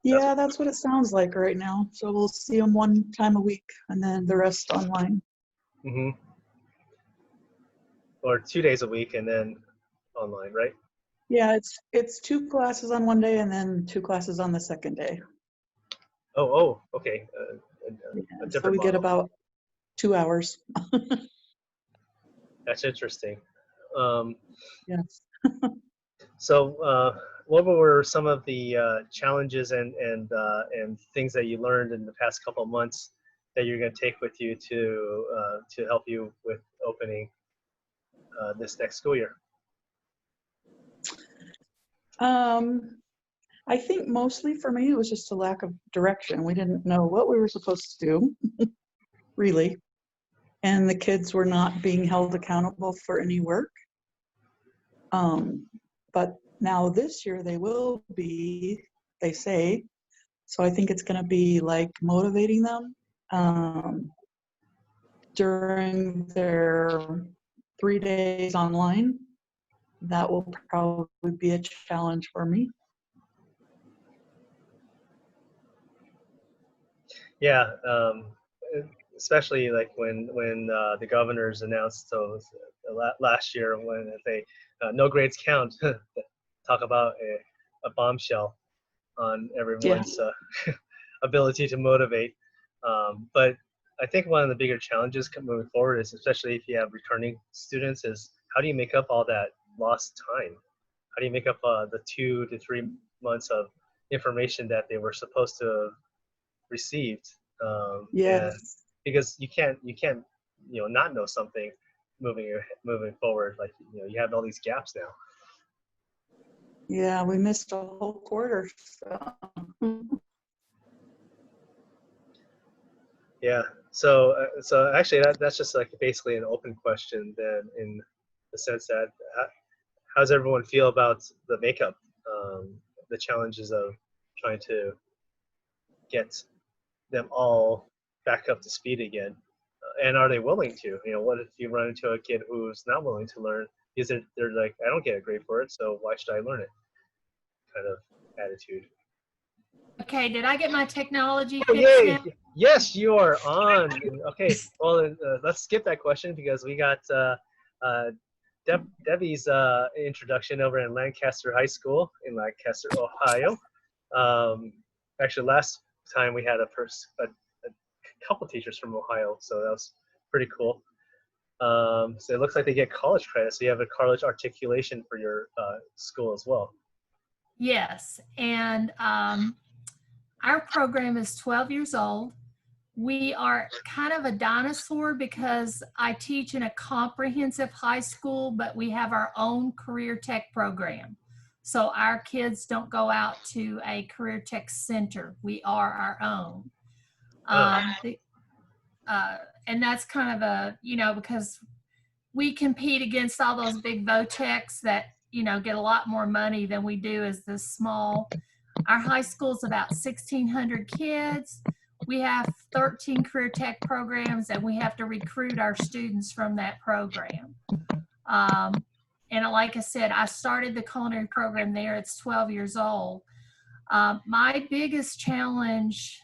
Yeah, that's what it sounds like right now. So we'll see them one time a week and then the rest online. Mm-hmm. Or 2 days a week and then online, right? Yeah, it's 2 classes on one day and then 2 classes on the second day. Oh, okay. Yeah, A so different we get model. about 2 hours. That's interesting. Yes. So, what were some of the challenges and things that you learned in the past couple of months that you're going to take with you to help you with opening this next school year? I think mostly for me it was just a lack of direction. We didn't know what we were supposed to do, really. And the kids were not being held accountable for any work. But now this year they will be, they say. So I think it's going to be like motivating them during their 3 days online. That will probably be a challenge for me. Yeah, especially like when the governors announced those last year when they no grades count. Talk about a bombshell on everyone's ability to motivate. But I think one of the bigger challenges moving forward is, especially if you have returning students, is how do you make up all that lost time? How do you make up the 2 to 3 months of information that they were supposed to have received? And Yes. because you can't not know something moving forward. Like you have all these gaps now. Yeah, we missed a whole quarter. So. Yeah. So actually, that's just like basically an open question then, in the sense that how does everyone feel about the makeup, the challenges of trying to get them all back up to speed again, and are they willing to? What if you run into a kid who's not willing to learn? Is it they're like, I don't get a grade for it, so why should I learn it? Kind of attitude. Okay, did I get my technology Oh, fixed yay! now? Yes, you are on. Okay, well, then, let's skip that question because we got Debbie's introduction over in Lancaster High School in Lancaster, Ohio. Actually, last time we had a couple teachers from Ohio, so that was pretty cool. So it looks like they get college credit, so you have a college articulation for your school as well. Yes, and our program is 12 years old. We are kind of a dinosaur because I teach in a comprehensive high school, but we have our own career tech program. So our kids don't go out to a career tech center. We are our own. And that's kind of because we compete against all those big VOTECs that, get a lot more money than we do as this small. Our high school's about 1,600 kids. We have 13 career tech programs, and we have to recruit our students from that program. And like I said, I started the culinary program there. It's 12 years old. My biggest challenge,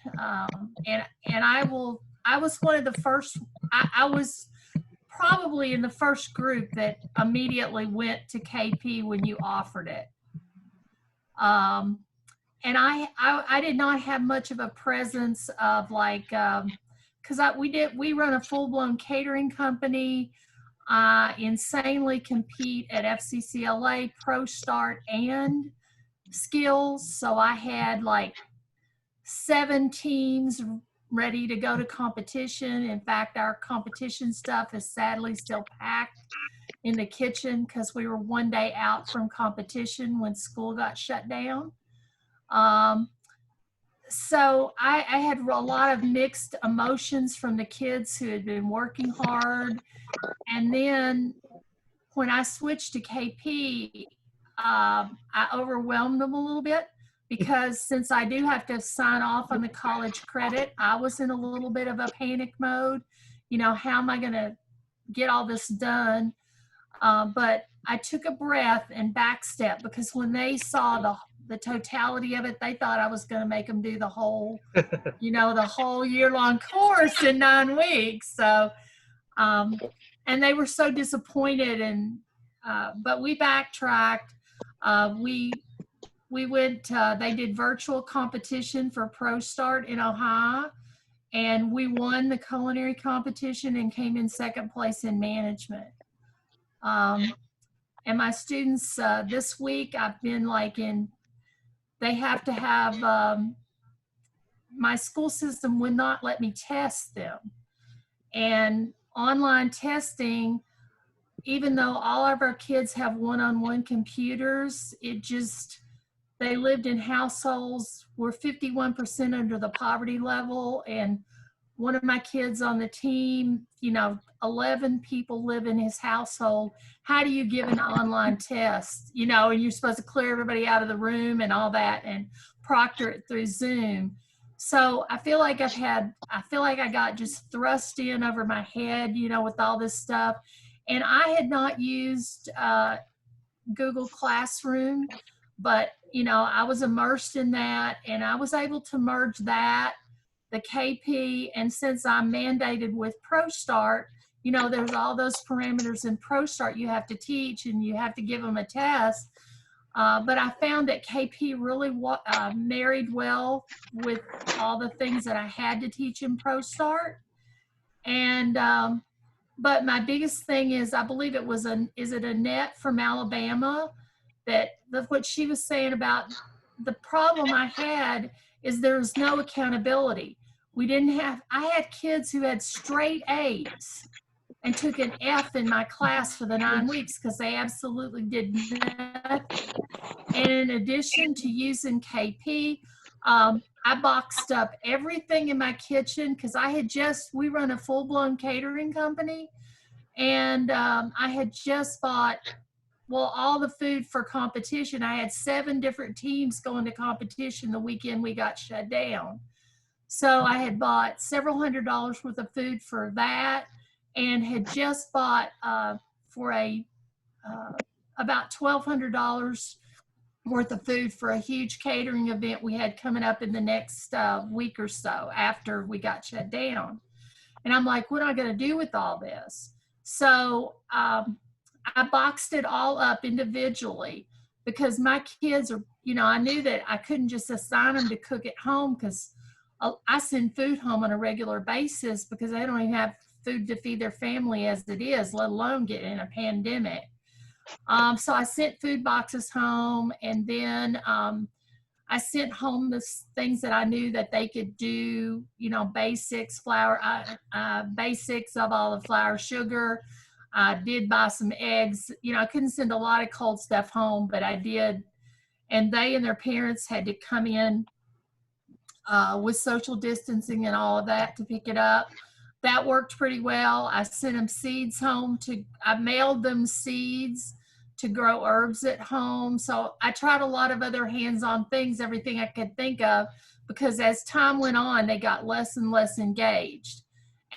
and I was one of the first, I was probably in the first group that immediately went to KP when you offered it. And I did not have much of a presence of because we run a full-blown catering company. I insanely compete at FCCLA, Pro Start, and Skills. So I had like 7 teams ready to go to competition. In fact, our competition stuff is sadly still packed in the kitchen because we were one day out from competition when school got shut down. So I had a lot of mixed emotions from the kids who had been working hard. And then when I switched to KP, I overwhelmed them a little bit because since I do have to sign off on the college credit, I was in a little bit of a panic mode. You know, how am I going to get all this done? But I took a breath and backstep because when they saw the totality of it, they thought I was going to make them do the whole, you know, the whole year-long course in 9 weeks. So, and they were so disappointed. And but we backtracked. We went. They did virtual competition for Pro Start in Ohio, and we won the culinary competition and came in 2nd place in management. And my students this week, I've been like they have to have, my school system would not let me test them. And online testing, even though all of our kids have one-on-one computers, they lived in households where 51% under the poverty level. And one of my kids on the team, you know, 11 people live in his household. How do you give an online test? You know, and you're supposed to clear everybody out of the room and all that and proctor it through Zoom. So I feel like I got just thrust in over my head, you know, with all this stuff. And I had not used Google Classroom, but, you know, I was immersed in that and I was able to merge that, the KP, and since I'm mandated with Pro Start, you know, there's all those parameters in Pro Start you have to teach and you have to give them a test. But I found that KP really married well with all the things that I had to teach in Pro Start. And, but my biggest thing is, I believe it was is it Annette from Alabama, what she was saying about the problem I had is there was no accountability. I had kids who had straight A's and took an F in my class for the 9 weeks because they absolutely did nothing. And in addition to using KP, I boxed up everything in my kitchen because we run a full-blown catering company. And I had just bought, all the food for competition. I had 7 different teams going to competition the weekend we got shut down. So I had bought several $100s worth of food for that and had just bought for about $1,200 worth of food for a huge catering event we had coming up in the next week or so after we got shut down. And I'm like, what am I going to do with all this? So I boxed it all up individually because my kids are, you know, I knew that I couldn't just assign them to cook at home because I send food home on a regular basis because they don't even have food to feed their family as it is, let alone get in a pandemic. So I sent food boxes home, and then I sent home the things that I knew that they could do, you know, basics of all the flour, sugar. I did buy some eggs. You know, I couldn't send a lot of cold stuff home, but I did. And they and their parents had to come in with social distancing and all of that to pick it up. That worked pretty well. I sent them seeds home I mailed them seeds to grow herbs at home. So I tried a lot of other hands-on things, everything I could think of, because as time went on, they got less and less engaged.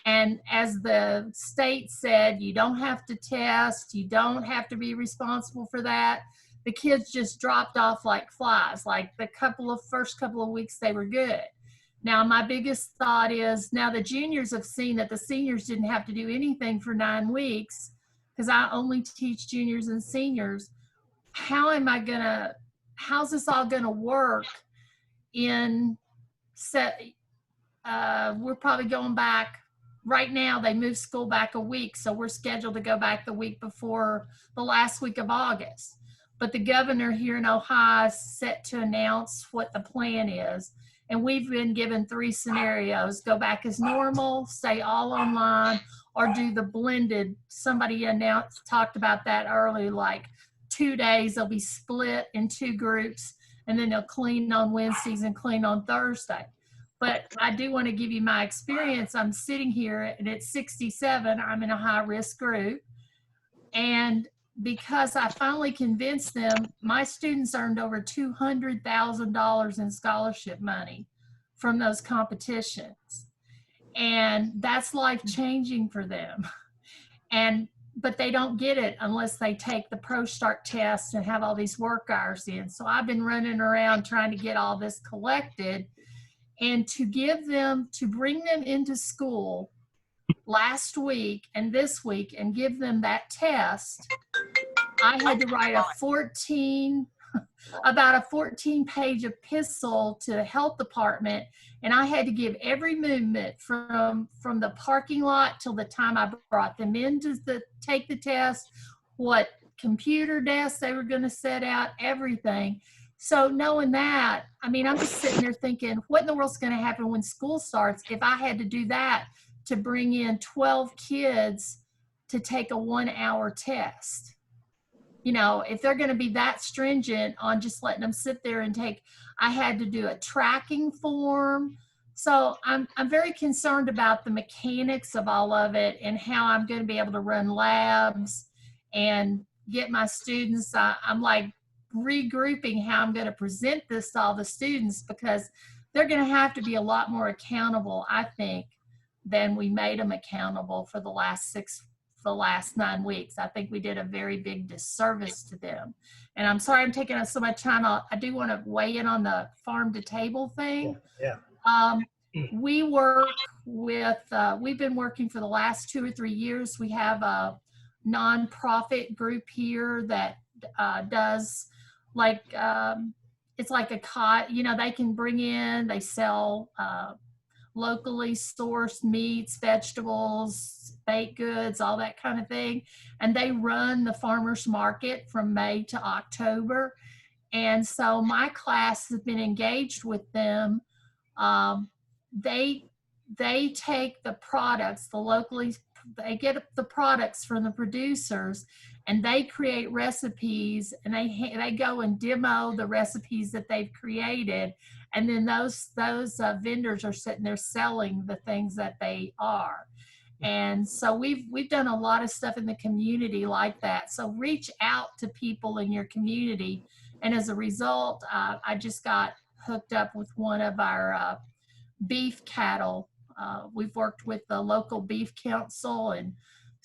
And as the state said, you don't have to test, you don't have to be responsible for that. The kids just dropped off like flies. Like the first couple of weeks, they were good. Now, my biggest thought is now the juniors have seen that the seniors didn't have to do anything for 9 weeks because I only teach juniors and seniors. How's this all gonna work we're probably going back right now they moved school back a week, so we're scheduled to go back the week before the last week of August. But the governor here in Ohio is set to announce what the plan is. And we've been given 3 scenarios: go back as normal, stay all online, or do the blended. Somebody talked about that earlier, like 2 days, they'll be split in 2 groups, and then they'll clean on Wednesdays and clean on Thursday. But I do want to give you my experience. I'm sitting here and at 67, I'm in a high risk group. And because I finally convinced them, my students earned over $200,000 in scholarship money from those competitions. And that's life changing for them. But they don't get it unless they take the ProStart test and have all these work hours in. So I've been running around trying to get all this collected, and to bring them into school last week and this week and give them that test. I had to write about a 14-page epistle to the health department, and I had to give every movement from the parking lot till the time I brought them in to take the test, what computer desks they were going to set out, everything. So knowing that, I mean, I'm just sitting there thinking, what in the world's going to happen when school starts if I had to do that to bring in 12 kids to take a 1-hour test? You know, if they're going to be that stringent on just letting them sit there and I had to do a tracking form. So I'm very concerned about the mechanics of all of it and how I'm going to be able to run labs and get my students. I'm like regrouping how I'm going to present this to all the students, because they're going to have to be a lot more accountable, I think, than we made them accountable for the last 9 weeks. I think we did a very big disservice to them. And I'm sorry I'm taking up so much time. I do want to weigh in on the farm to table thing. Yeah. We work with, we've been working for the last 2 or 3 years. We have a nonprofit group here that does like, it's like they can bring in, they sell locally sourced meats, vegetables, baked goods, all that kind of thing. And they run the farmers market from May to October. And so my class has been engaged with them. They take the products, they get the products from the producers, and they create recipes, and they go and demo the recipes that they've created. And then those vendors are sitting there selling the things that they are. And so we've done a lot of stuff in the community like that. So reach out to people in your community. And as a result, I just got hooked up with one of our beef cattle. We've worked with the local beef council, and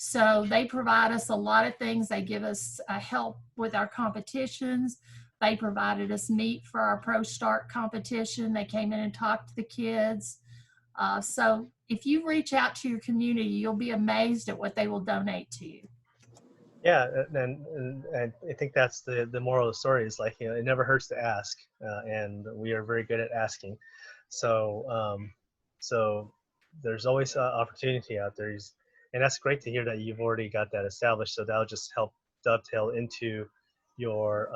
so they provide us a lot of things. They give us help with our competitions. They provided us meat for our ProStart competition. They came in and talked to the kids. So if you reach out to your community, you'll be amazed at what they will donate to you. Yeah, and I think that's the moral of the story is, like, you know, it never hurts to ask, and we are very good at asking. So so there's always opportunity out there, and that's great to hear that you've already got that established. So that'll just help dovetail into your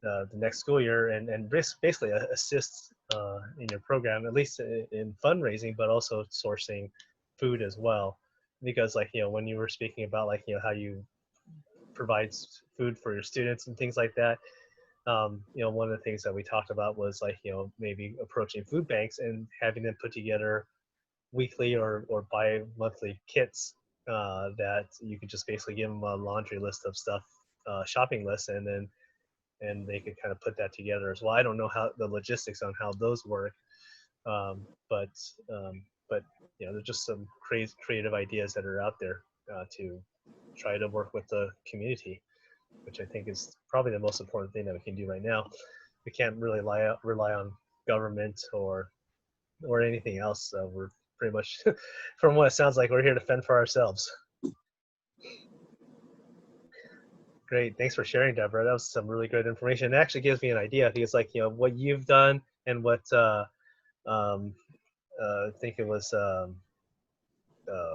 the next school year, and basically assist in your program, at least in fundraising, but also sourcing food as well. Because, like, you know, when you were speaking about, like, you know, how you provide food for your students and things like that, you know, one of the things that we talked about was, like, you know, maybe approaching food banks and having them put together weekly or bi-monthly kits that you could just basically give them a laundry list of stuff, shopping list, and they could kind of put that together as well. I don't know how the logistics on how those work, but you know, there's just some creative ideas that are out there to try to work with the community, which I think is probably the most important thing that we can do right now. We can't really rely on government or anything else. We're pretty much, from what it sounds like, we're here to fend for ourselves. Great, thanks for sharing, Deborah. That was some really good information. It actually gives me an idea, because, like, you know, what you've done and what I think it was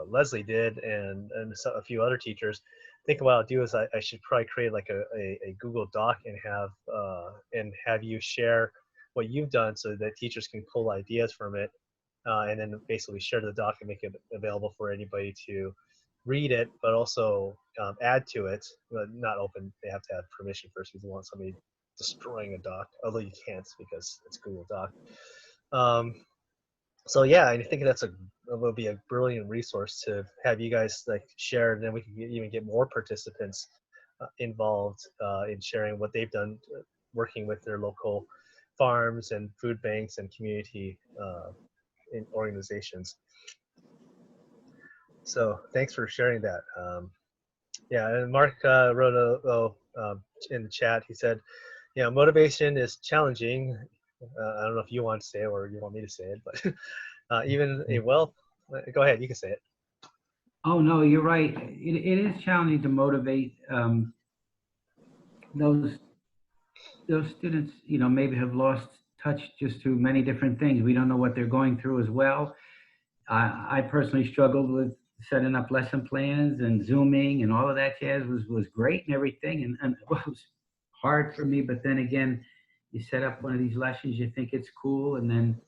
Leslie did, and a few other teachers. Think what I'll do is I should probably create like a Google Doc and have you share what you've done so that teachers can pull ideas from it, and then basically share the doc and make it available for anybody to read it, but also add to it. But not open. They have to have permission first. We don't want somebody destroying a doc, although you can't because it's Google Doc. So yeah, I think it will be a brilliant resource to have you guys like share, and then we can even get more participants involved in sharing what they've done, working with their local farms and food banks and community in organizations. So thanks for sharing that. Yeah, and Mark wrote in the chat. He said, "Yeah, motivation is challenging." I don't know if you want to say it or you want me to say it, but even a go ahead, you can say it. Oh no, you're right. It is challenging to motivate those students. Maybe have lost touch just through many different things. We don't know what they're going through as well. I personally struggled with setting up lesson plans and Zooming and all of that jazz was great and everything, and it was hard for me. But then again, you set up one of these lessons, you think it's cool, and then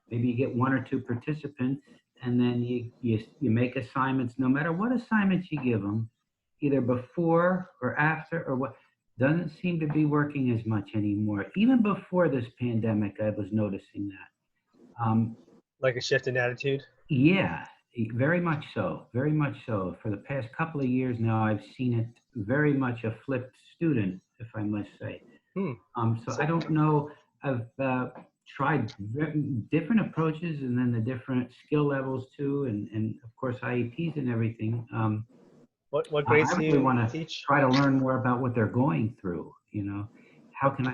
maybe you get one or two participants, and then you make assignments. No matter what assignments you give them, either before or after or what, doesn't seem to be working as much anymore. Even before this pandemic, I was noticing that. Like a shift in attitude? Yeah, very much so. Very much so. For the past couple of years now, I've seen it very much a flipped student, if I must say. So I don't know. I've tried different approaches and then the different skill levels too, and of course IEPs and everything. What grades I do really you want to teach? try to learn more about what they're going through. How can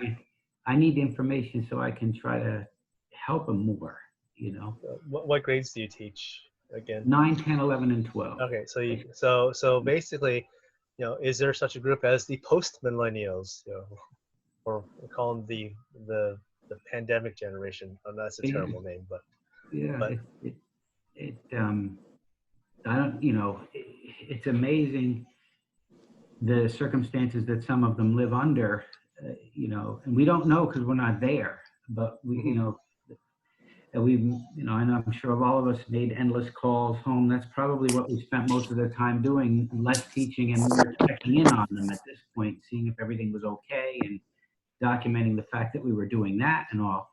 I need information so I can try to help them more. What grades do you teach again? 9, 10, 11, and 12. Okay, so basically, is there such a group as the post millennials, or we call them the pandemic generation? Oh, that's a terrible name, but yeah, but I don't, it's amazing the circumstances that some of them live under, and we don't know because we're not there, but and and I'm sure all of us made endless calls home. That's probably what we spent most of the time doing, less teaching and more checking in on them at this point, seeing if everything was okay and documenting the fact that we were doing that and all.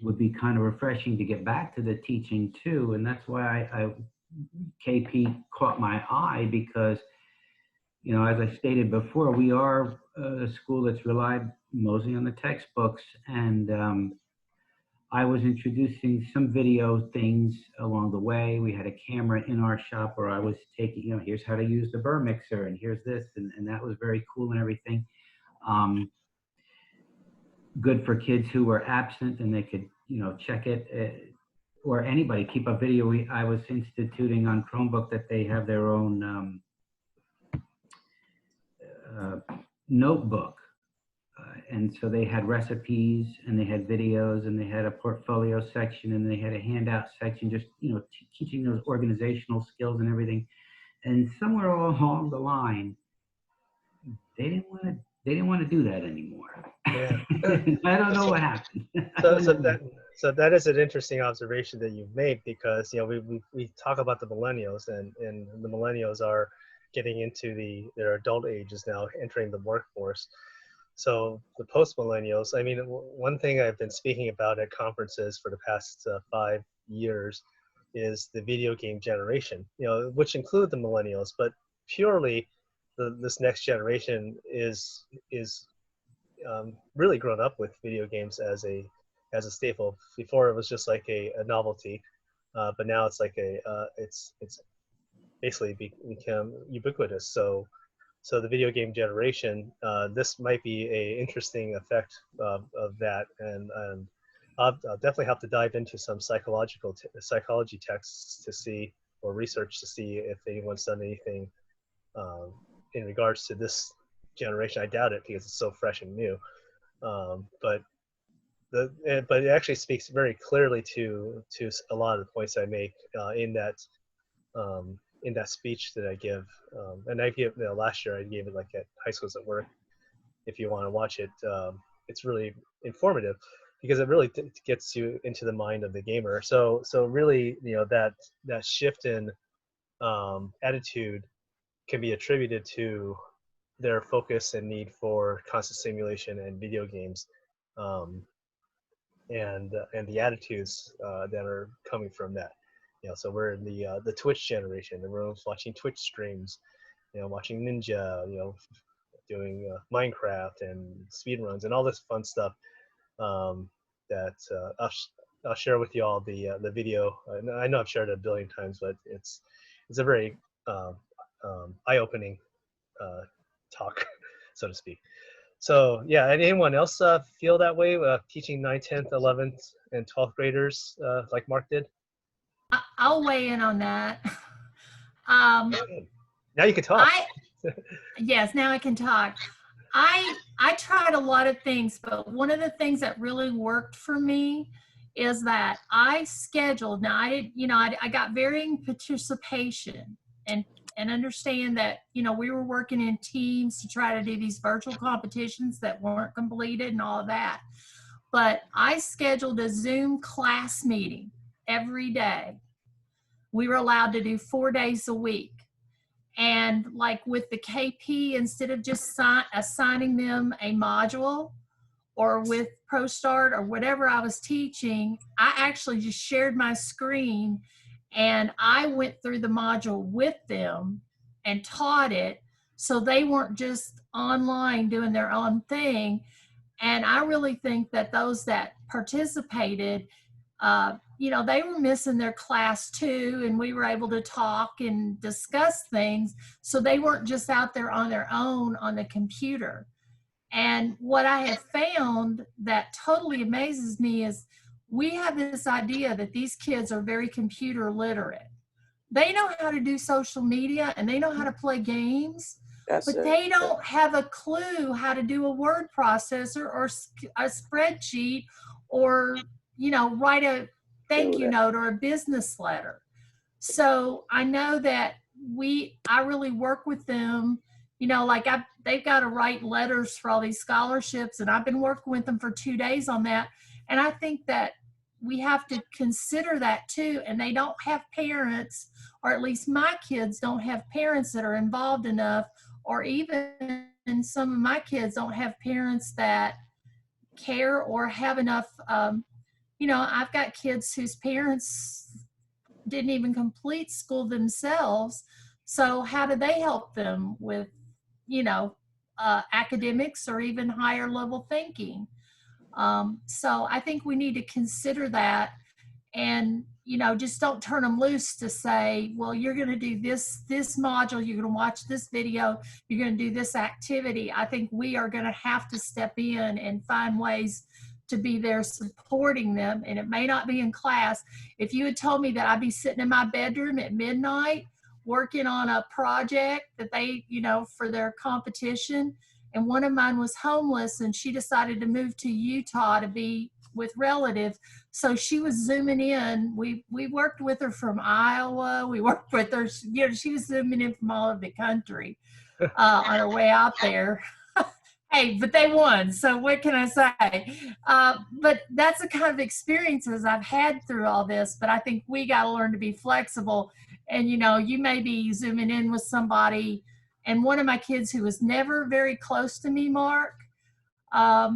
Would be kind of refreshing to get back to the teaching too. And that's why KP caught my eye because, as I stated before, we are a school that's relied mostly on the textbooks, and I was introducing some video things along the way. We had a camera in our shop where I was taking, here's how to use the burr mixer, and here's this, and that was very cool and everything. Good for kids who were absent and they could, check it, or anybody keep a video. I was instituting on Chromebook that they have their own notebook. And so they had recipes and they had videos and they had a portfolio section and they had a handout section, just, teaching those organizational skills and everything. And somewhere along the line, they didn't want to do that anymore. Yeah. I don't know what happened. So that is an interesting observation that you've made because we talk about the millennials and the millennials are getting into their adult ages now, entering the workforce. So the post millennials, I mean, one thing I've been speaking about at conferences for the past 5 years is the video game generation, which include the millennials, but purely this next generation is really grown up with video games as a staple. Before it was just like a novelty, but now it's like it's basically become ubiquitous. So the video game generation, this might be a interesting effect of that, and I'll definitely have to dive into some psychology texts to see, or research to see if anyone's done anything in regards to this generation. I doubt it because it's so fresh and new. But but it actually speaks very clearly to a lot of the points I make in that speech that I give. And I give, last year I gave it like at High Schools at Work. If you want to watch it, it's really informative because it really gets you into the mind of the gamer. So really, that shift in attitude can be attributed to their focus and need for constant stimulation and video games, and the attitudes that are coming from that. So we're in the Twitch generation. Everyone's watching Twitch streams, watching Ninja, doing Minecraft and speed runs and all this fun stuff. That I'll share with you all the video. I know I've shared it a billion times, but it's a very eye-opening talk, so to speak. So yeah, and anyone else feel that way teaching 9th, 10th, 11th, and 12th graders like Mark did? I'll weigh in on that. Now you can talk. Yes, now I can talk. I tried a lot of things, but one of the things that really worked for me is that I scheduled. Now I got varying participation and understand that we were working in teams to try to do these virtual competitions that weren't completed and all of that. But I scheduled a Zoom class meeting every day. We were allowed to do 4 days a week. And like with the KP, instead of just assigning them a module, or with ProStart or whatever I was teaching, I actually just shared my screen and I went through the module with them and taught it, so they weren't just online doing their own thing. And I really think that those that participated, they were missing their class too, and we were able to talk and discuss things, so they weren't just out there on their own on the computer. And what I have found that totally amazes me is we have this idea that these kids are very computer literate. They know how to do social media and they know how to play games, but they don't have a clue how to do a word processor or a spreadsheet or, write a thank you note or a business letter. So I know that I really work with them. They've got to write letters for all these scholarships, and I've been working with them for 2 days on that. And I think that we have to consider that too. And they don't have parents, or at least my kids don't have parents that are involved enough, or even some of my kids don't have parents that care or have enough. I've got kids whose parents didn't even complete school themselves. So how do they help them with academics or even higher level thinking? So I think we need to consider that, and just don't turn them loose to say, well, you're going to do this module, you're going to watch this video, you're going to do this activity. I think we are going to have to step in and find ways to be there supporting them. And it may not be in class. If you had told me that I'd be sitting in my bedroom at midnight working on a project that they, for their competition, and one of mine was homeless and she decided to move to Utah to be with relatives. So she was Zooming in. We worked with her from Iowa. We worked with her, she was Zooming in from all over the country on her way out there. Hey, but they won, so what can I say? But that's the kind of experiences I've had through all this, but I think we got to learn to be flexible. And, you may be Zooming in with somebody, and one of my kids who was never very close to me, Mark,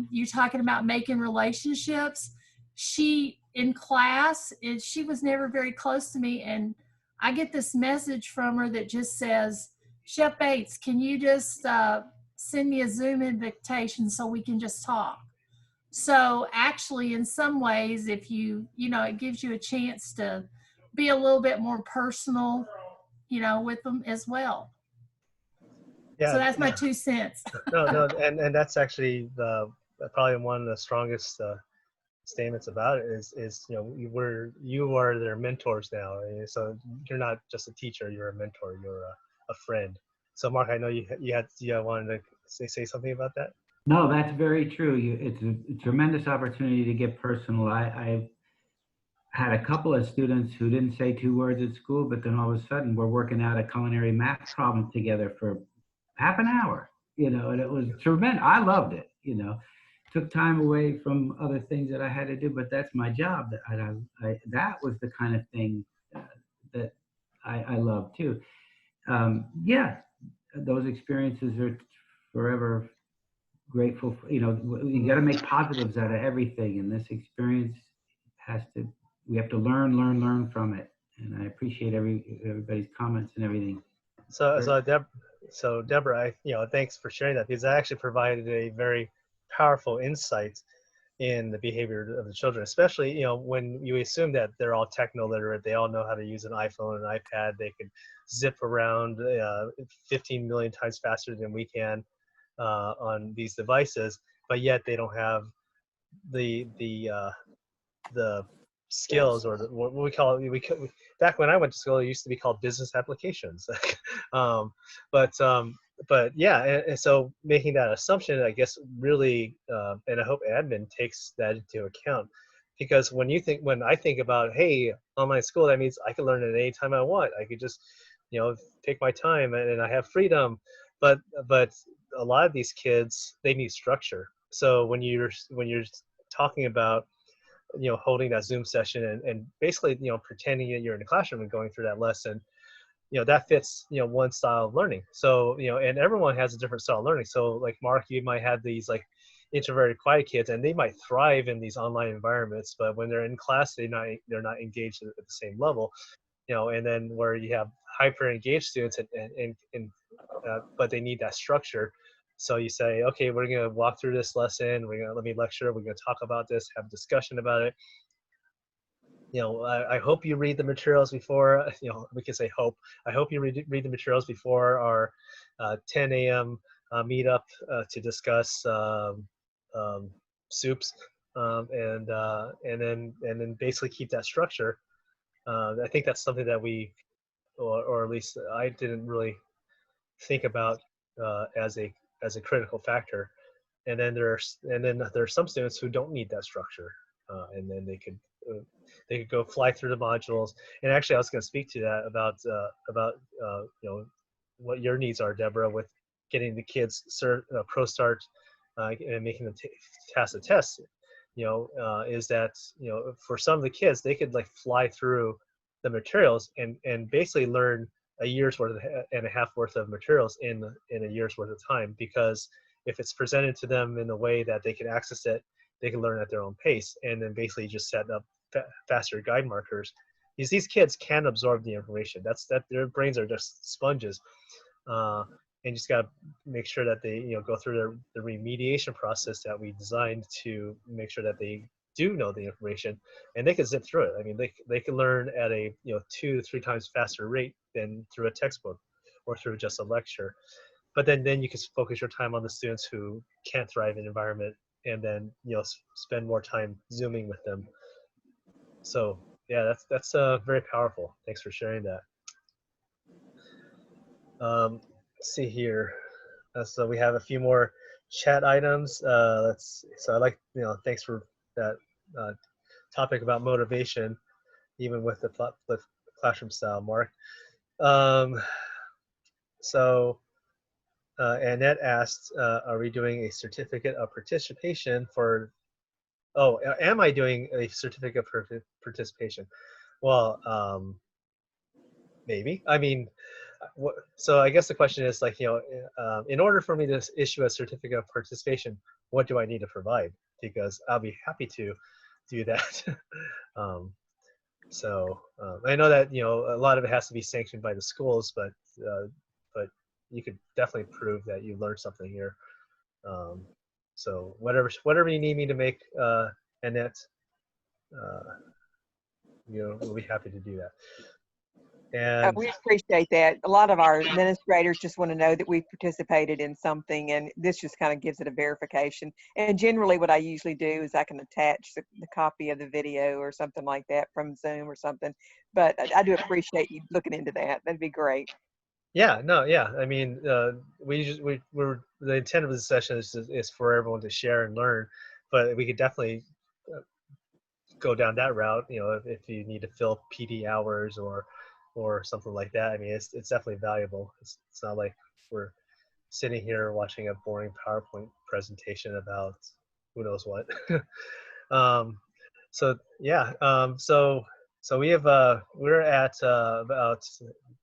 you're talking about making relationships. She, in class, she was never very close to me, and I get this message from her that just says, Chef Bates, can you just send me a Zoom invitation so we can just talk? So actually, in some ways, if it gives you a chance to be a little bit more personal, with them as well. Yeah. So that's my 2 cents. No, and that's actually probably one of the strongest statements about it is you are their mentors now. So you're not just a teacher, you're a mentor, you're a friend. So Mark, I know you wanted to say something about that. No, that's very true. It's a tremendous opportunity to get personal. I had a couple of students who didn't say 2 words at school, but then all of a sudden we're working out a culinary math problem together for half an hour, and it was tremendous. I loved it, took time away from other things that I had to do, but that's my job. That was the kind of thing that I love too. Yeah, those experiences are forever grateful for, you got to make positives out of everything, and this experience has to we have to learn from it, and I appreciate everybody's comments and everything. So Deborah, thanks for sharing that, because that actually provided a very powerful insight in the behavior of the children, especially when you assume that they're all techno literate, they all know how to use an iPhone, an iPad, they can zip around 15 million times faster than we can on these devices, but yet they don't have the skills, or what we call it. Back when I went to school, it used to be called business applications. um, but yeah, and so making that assumption, I guess, really, and I hope admin takes that into account, because when I think about, hey, online school, that means I can learn at any time I want. I could just take my time, and I have freedom. But a lot of these kids, they need structure. So when you're talking about holding that Zoom session, and basically pretending that you're in the classroom and going through that lesson, that fits one style of learning. So and everyone has a different style of learning. So like Mark, you might have these like introverted quiet kids, and they might thrive in these online environments, but when they're in class, they're not engaged at the same level. And then where you have hyper engaged students, and but they need that structure. So you say, okay, we're going to walk through this lesson. Let me lecture. We're going to talk about this, have a discussion about it. I hope you read the materials before, we can say hope. I hope you read the materials before our 10 a.m. Meetup to discuss soups, and then basically keep that structure. I think that's something that or at least I didn't really think about as a critical factor. And then there are some students who don't need that structure, and then they could go fly through the modules. And actually, I was going to speak to that about what your needs are, Deborah, with getting the kids pro start and making them pass the test. Is that for some of the kids, they could like fly through the materials and basically learn a year's worth and a half worth of materials in a year's worth of time, because if it's presented to them in a way that they can access it, they can learn at their own pace, and then basically just set up faster guide markers. Because these kids can absorb the information. That their brains are just sponges, and just got to make sure that they go through the remediation process that we designed to make sure that they do know the information, and they can zip through it. I mean, they can learn at a 2 to 3 times faster rate than through a textbook or through just a lecture. But then you can focus your time on the students who can't thrive in an environment, and then spend more time zooming with them. So yeah, that's very powerful. Thanks for sharing that. Let's see here. So we have a few more chat items. Let's see. So I like thanks for that topic about motivation, even with the classroom style, Mark. So Annette asked, are we doing a certificate of participation for, am I doing a certificate of participation? Well, maybe. I mean, so I guess the question is like, in order for me to issue a certificate of participation, what do I need to provide? Because I'll be happy to do that. I know that a lot of it has to be sanctioned by the schools, but you could definitely prove that you learned something here. So whatever you need me to make, Annette, we'll be happy to do that. And we appreciate that. A lot of our administrators just want to know that we've participated in something, and this just kind of gives it a verification. And generally what I usually do is I can attach the copy of the video or something like that from Zoom or something. But I do appreciate you looking into that. That'd be great. Yeah, no, yeah. I mean, the intent of this session is for everyone to share and learn, but we could definitely go down that route. You know, if you need to fill PD hours or something like that. I mean, it's definitely valuable. It's not like we're sitting here watching a boring PowerPoint presentation about who knows what. um, so yeah, so we have we're at about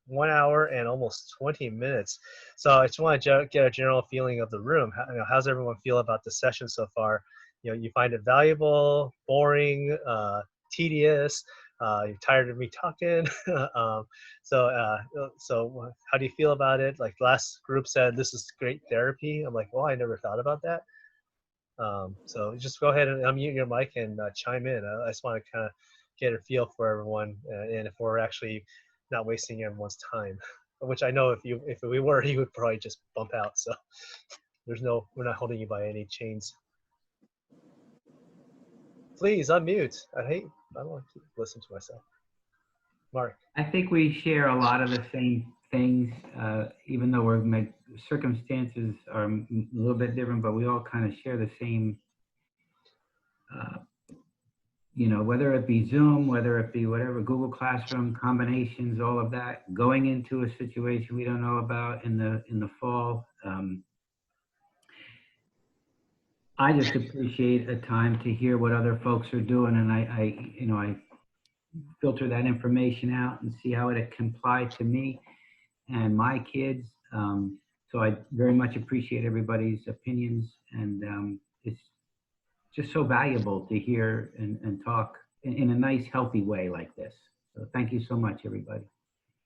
1 hour and almost 20 minutes. So I just want to get a general feeling of the room. How's everyone feel about the session so far? You know, you find it valuable, boring, tedious, you're tired of me talking. um, so how do you feel about it? Like last group said, this is great therapy. I'm like, well, I never thought about that. So just go ahead and unmute your mic and chime in. I just want to kind of get a feel for everyone, and if we're actually not wasting everyone's time, which I know if we were, you would probably just bump out. So we're not holding you by any chains. Please unmute. I don't want to listen to myself. Mark. I think we share a lot of the same things, even though circumstances are a little bit different, but we all kind of share the same, you know, whether it be Zoom, whether it be whatever, Google Classroom, combinations, all of that, going into a situation we don't know about in the fall. I just appreciate a time to hear what other folks are doing, and I filter that information out and see how it can apply to me and my kids. So I very much appreciate everybody's opinions, and it's just so valuable to hear and talk in a nice, healthy way like this. So thank you so much, everybody.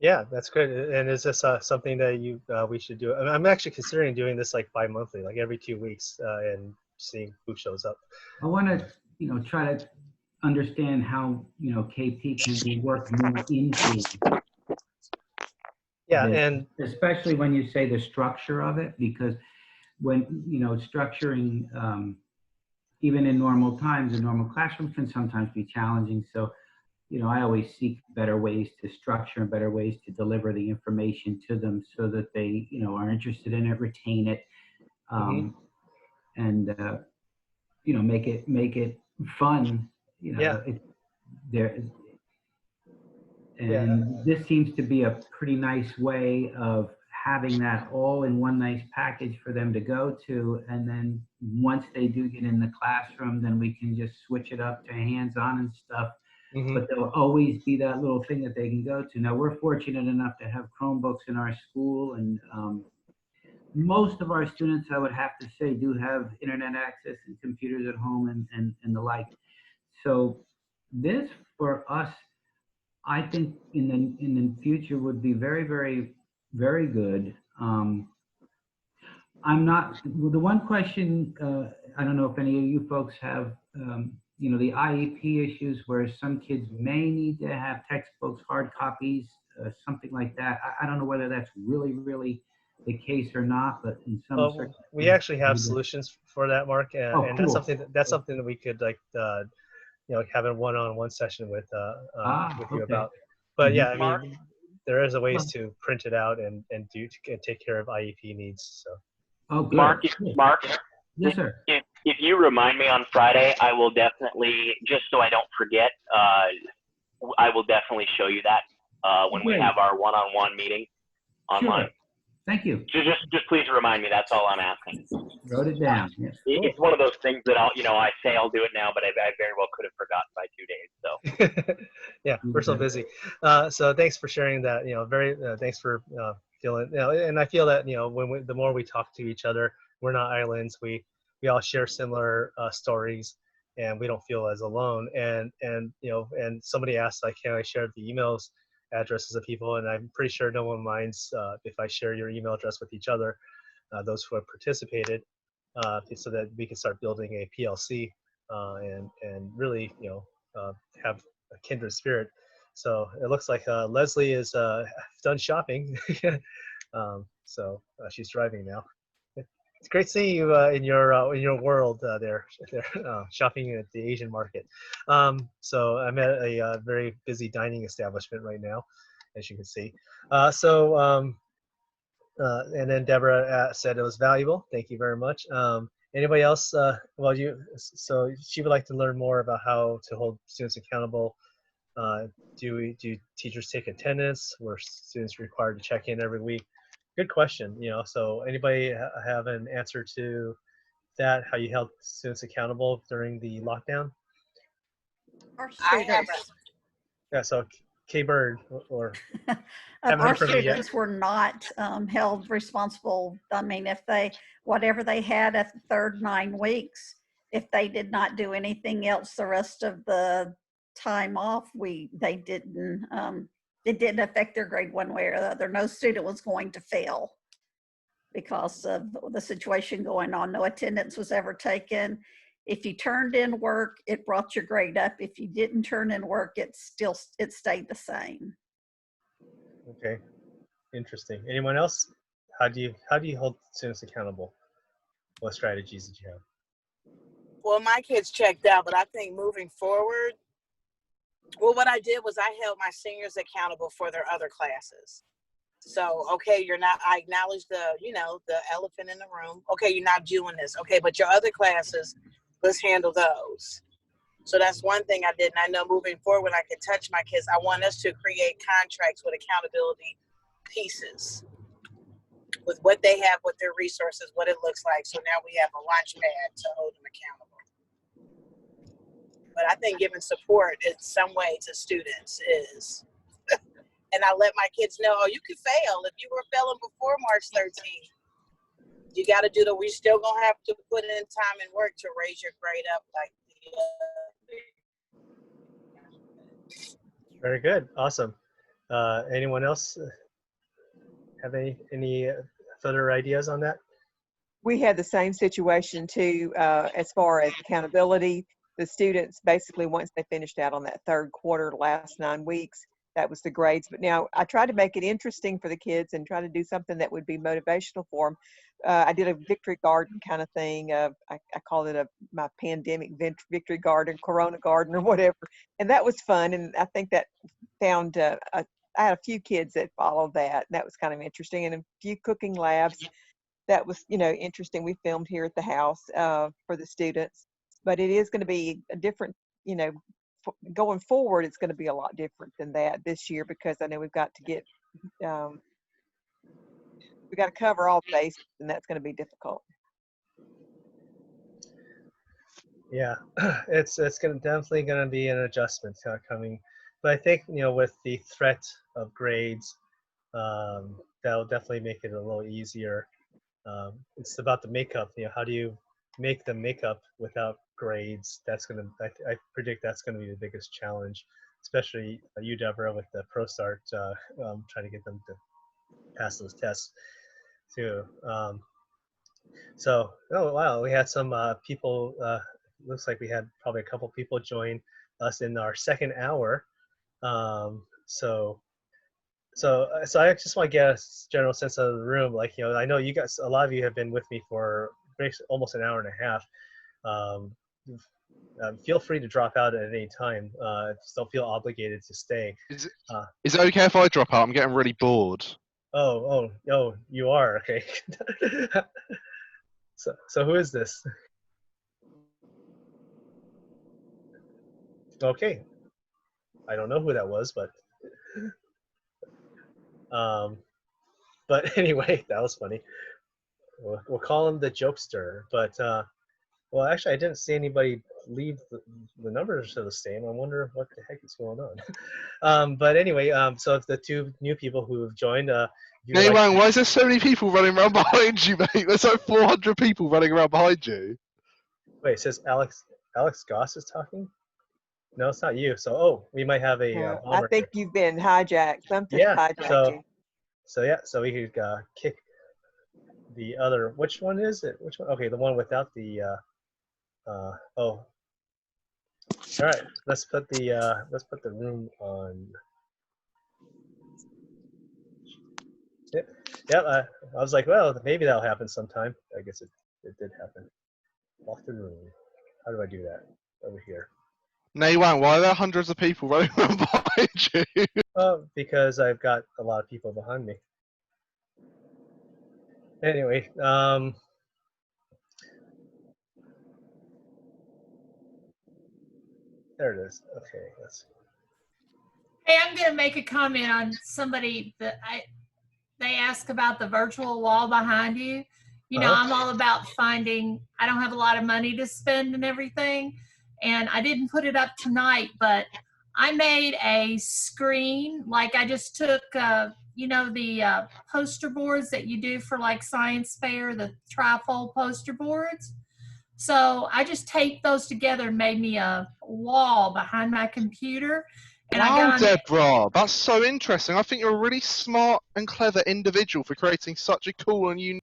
Yeah, that's great. And is this something that we should do? I'm actually considering doing this like bi-monthly, like every 2 weeks, and seeing who shows up. I want to, you know, try to understand how, you know, KP can be worked more into. Yeah, this, and especially when you say the structure of it, because when, you know, structuring, even in normal times, in normal classrooms can sometimes be challenging. So, you know, I always seek better ways to structure and better ways to deliver the information to them so that they, you know, are interested in it, retain it, and you know, make it fun. You know, and this seems to be a pretty nice way of having that all in one nice package for them to go to. And then once they do get in the classroom, then we can just switch it up to hands-on and stuff. But there'll always be that little thing that they can go to. Now, we're fortunate enough to have Chromebooks in our school, and most of our students, I would have to say, do have internet access and computers at home and the like. So this, for us, I think in the future would be very, very, very good. I'm not, well, the one question, I don't know if any of you folks have, you know, the IEP issues where some kids may need to have textbooks, hard copies, something like that. I don't know whether that's really, really the case or not, but in some circumstances. We actually have solutions for that, Mark, and cool. that's something that we could like, you know, have a one-on-one session with you about. But yeah, I mean, there is a ways to print it out and take care of IEP needs. So. Oh, good. Mark. Yes, sir. If you remind me on Friday, I will definitely, just so I don't forget, I will definitely show you that when we have our one-on-one meeting online. Sure. Thank you. Just please remind me. That's all I'm asking. Wrote it down. Yes. It's one of those things that I say I'll do it now, but I very well could have forgotten by 2 days. So. Yeah, we're so busy. So thanks for sharing that. You know, thanks for feeling. You know, and I feel that, you know, the more we talk to each other, we're not islands. We all share similar stories, and we don't feel as alone. And you know, and somebody asked, like, can I share the emails addresses of people? And I'm pretty sure no one minds if I share your email address with each other, those who have participated, so that we can start building a PLC and really, you know, have a kindred spirit. So it looks like Leslie is done shopping. So she's driving now. It's great seeing you in your world there shopping at the Asian market. So I'm at a very busy dining establishment right now, as you can see. And then Deborah said it was valuable. Thank you very much. Anybody else? So she would like to learn more about how to hold students accountable. Do teachers take attendance? Were students required to check in every week? Good question. So anybody have an answer to that? How you held students accountable during the lockdown? Our I have students, Yeah. So K-Bird or haven't our heard from you yet. students were not held responsible. I mean, if whatever they had at the third 9 weeks, if they did not do anything else the rest of the time off, it didn't affect their grade one way or the other. No student was going to fail because of the situation going on. No attendance was ever taken. If you turned in work, it brought your grade up. If you didn't turn in work, it stayed the same. Okay, interesting. Anyone else? How do you hold students accountable? What strategies did you have? Well, my kids checked out, but I think moving forward, well, what I did was I held my seniors accountable for their other classes. So, okay, I acknowledge the elephant in the room. Okay, you're not doing this. Okay, but your other classes, let's handle those. So that's one thing I did. And I know moving forward, when I can touch my kids, I want us to create contracts with accountability pieces with what they have, with their resources, what it looks like. So now we have a launch pad to hold them accountable. But I think giving support in some way to students is, and I let my kids know, you could fail. If you were failing before March 13th, you got to we still going to have to put in time and work to raise your grade up like the Very good. Awesome. Anyone else have any further ideas on that? We had the same situation too, as far as accountability. The students basically, once they finished out on that third quarter, last 9 weeks, that was the grades. But now I tried to make it interesting for the kids and try to do something that would be motivational for them. I did a victory garden kind of thing. I called it my pandemic victory garden, Corona garden or whatever. And that was fun. And I think that found, I had a few kids that followed that. And that was kind of interesting. And a few cooking labs. That was, interesting. We filmed here at the house for the students. But it is going to be a different, going forward, it's going to be a lot different than that this year, because I know we've got to get, we got to cover all bases, and that's going to be difficult. Yeah, it's definitely going to be an adjustment coming, but I think with the threat of grades, that'll definitely make it a little easier. It's about the makeup. How do you make the makeup without grades? That's gonna. I predict that's going to be the biggest challenge, especially you, Deborah, with the ProStart, trying to get them to pass those tests too. So, oh wow, we had some people. Looks like we had probably a couple people join us in our second hour. So I just want to get a general sense of the room. Like, I know you guys, a lot of you have been with me for almost an hour and a half. Feel free to drop out at any time. Just don't feel obligated to stay. Is it okay if I drop out? I'm getting really bored. Oh, you are? Okay. So who is this? Okay. I don't know who that was, but anyway, that was funny. We'll call him the jokester. But well, actually, I didn't see anybody leave. The numbers are the same. I wonder what the heck is going on. But anyway, so if the two new people who have joined, Nai Wang, why is there so many people running around behind you, mate? There's like 400 people running around behind you. Wait, it says Alex Goss is talking? No, it's not you. So, we might have a bomber I think here. you've been hijacked. Something hijacked you. So we could kick the other. Which one is it? Which one? Okay, the one without the. Oh. All right. Let's put the room on. Yep. I was like, well, maybe that'll happen sometime. I guess it did happen. Off the room. How do I do that? Over here. Nai Wang, why are there hundreds of people running around behind you? Because I've got a lot of people behind me. Anyway, there it is. Okay, let's. Hey, I'm going to make a comment on somebody that they ask about the virtual wall behind you. You know, I'm all about finding, I don't have a lot of money to spend and everything. And I didn't put it up tonight, but I made a screen. Like I just took, you know, the poster boards that you do for like science fair, the trifold poster boards. So I just taped those together and made me a wall behind my computer. And I Wow, got on, Deborah, that's so interesting. I think you're a really smart and clever individual for creating such a cool and unique.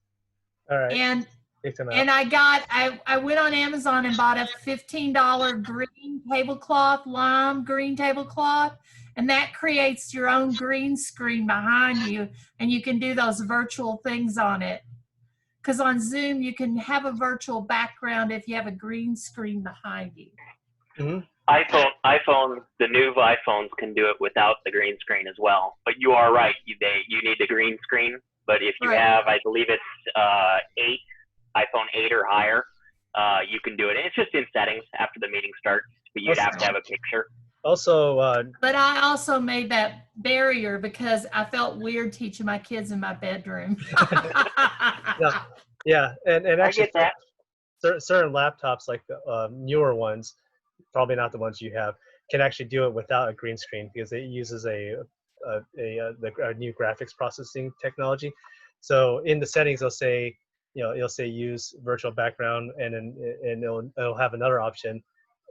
All right. and Take them out. and I went on Amazon and bought a $15 green tablecloth, lime green tablecloth, and that creates your own green screen behind you, and you can do those virtual things on it. Because on Zoom, you can have a virtual background if you have a green screen behind you. Mm-hmm. iPhone, the new iPhones can do it without the green screen as well. But you are right, you need the green screen. But if you have, I believe it's iPhone 8 or higher, you can do it. And it's just in settings after the meeting starts, but you'd have to have a picture. Also, but I also made that barrier because I felt weird teaching my kids in my bedroom. yeah, and actually, I get that. Certain laptops, like the newer ones, probably not the ones you have, can actually do it without a green screen because it uses a new graphics processing technology. So in the settings, they'll say, it'll say use virtual background, and it'll have another option,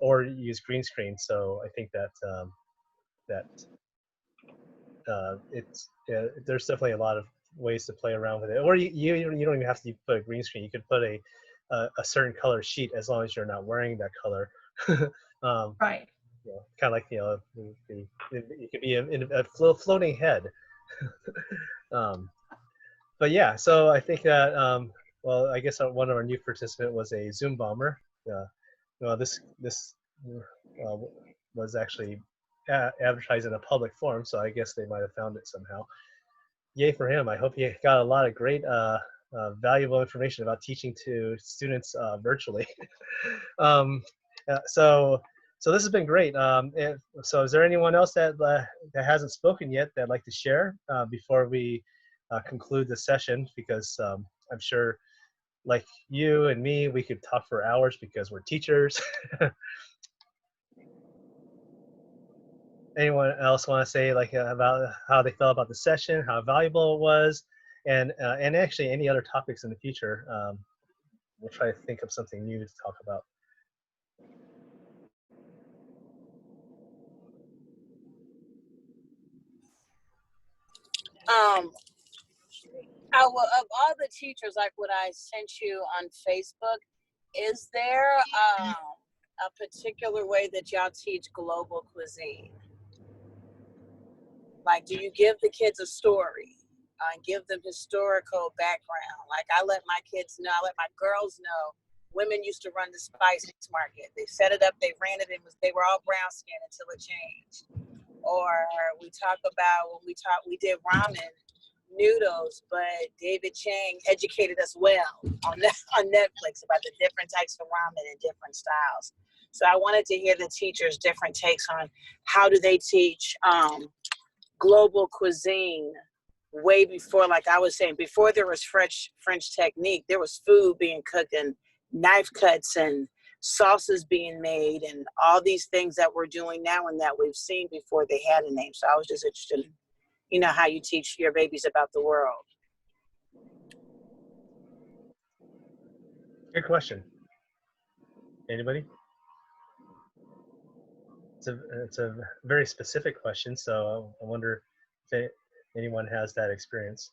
or use green screen. So I think that there's definitely a lot of ways to play around with it. Or you don't even have to put a green screen. You could put a certain color sheet as long as you're not wearing that color. Right. Kind of like it could be a floating head. But yeah, so I think that well, I guess one of our new participant was a Zoom bomber. This was actually advertised in a public forum, so I guess they might have found it somehow. Yay for him! I hope he got a lot of great, valuable information about teaching to students virtually. So this has been great. So is there anyone else that hasn't spoken yet that'd like to share before we conclude the session? Because I'm sure, like you and me, we could talk for hours because we're teachers. Anyone else want to say about how they felt about the session, how valuable it was, and actually any other topics in the future? We'll try to think of something new to talk about. Of all the teachers, like what I sent you on Facebook, is there a particular way that y'all teach global cuisine? Like, do you give the kids a story and give them historical background? Like, I let my kids know, I let my girls know, women used to run the spice market. They set it up, they ran it, they were all brown skinned until it changed. Or we talk about we did ramen noodles, but David Chang educated us well on Netflix about the different types of ramen and different styles. So I wanted to hear the teachers' different takes on how do they teach global cuisine way before, like I was saying, before there was French technique, there was food being cooked and knife cuts and sauces being made and all these things that we're doing now and that we've seen before they had a name. So I was just interested in, how you teach your babies about the world. Good question. Anybody? It's a very specific question, so I wonder if anyone has that experience.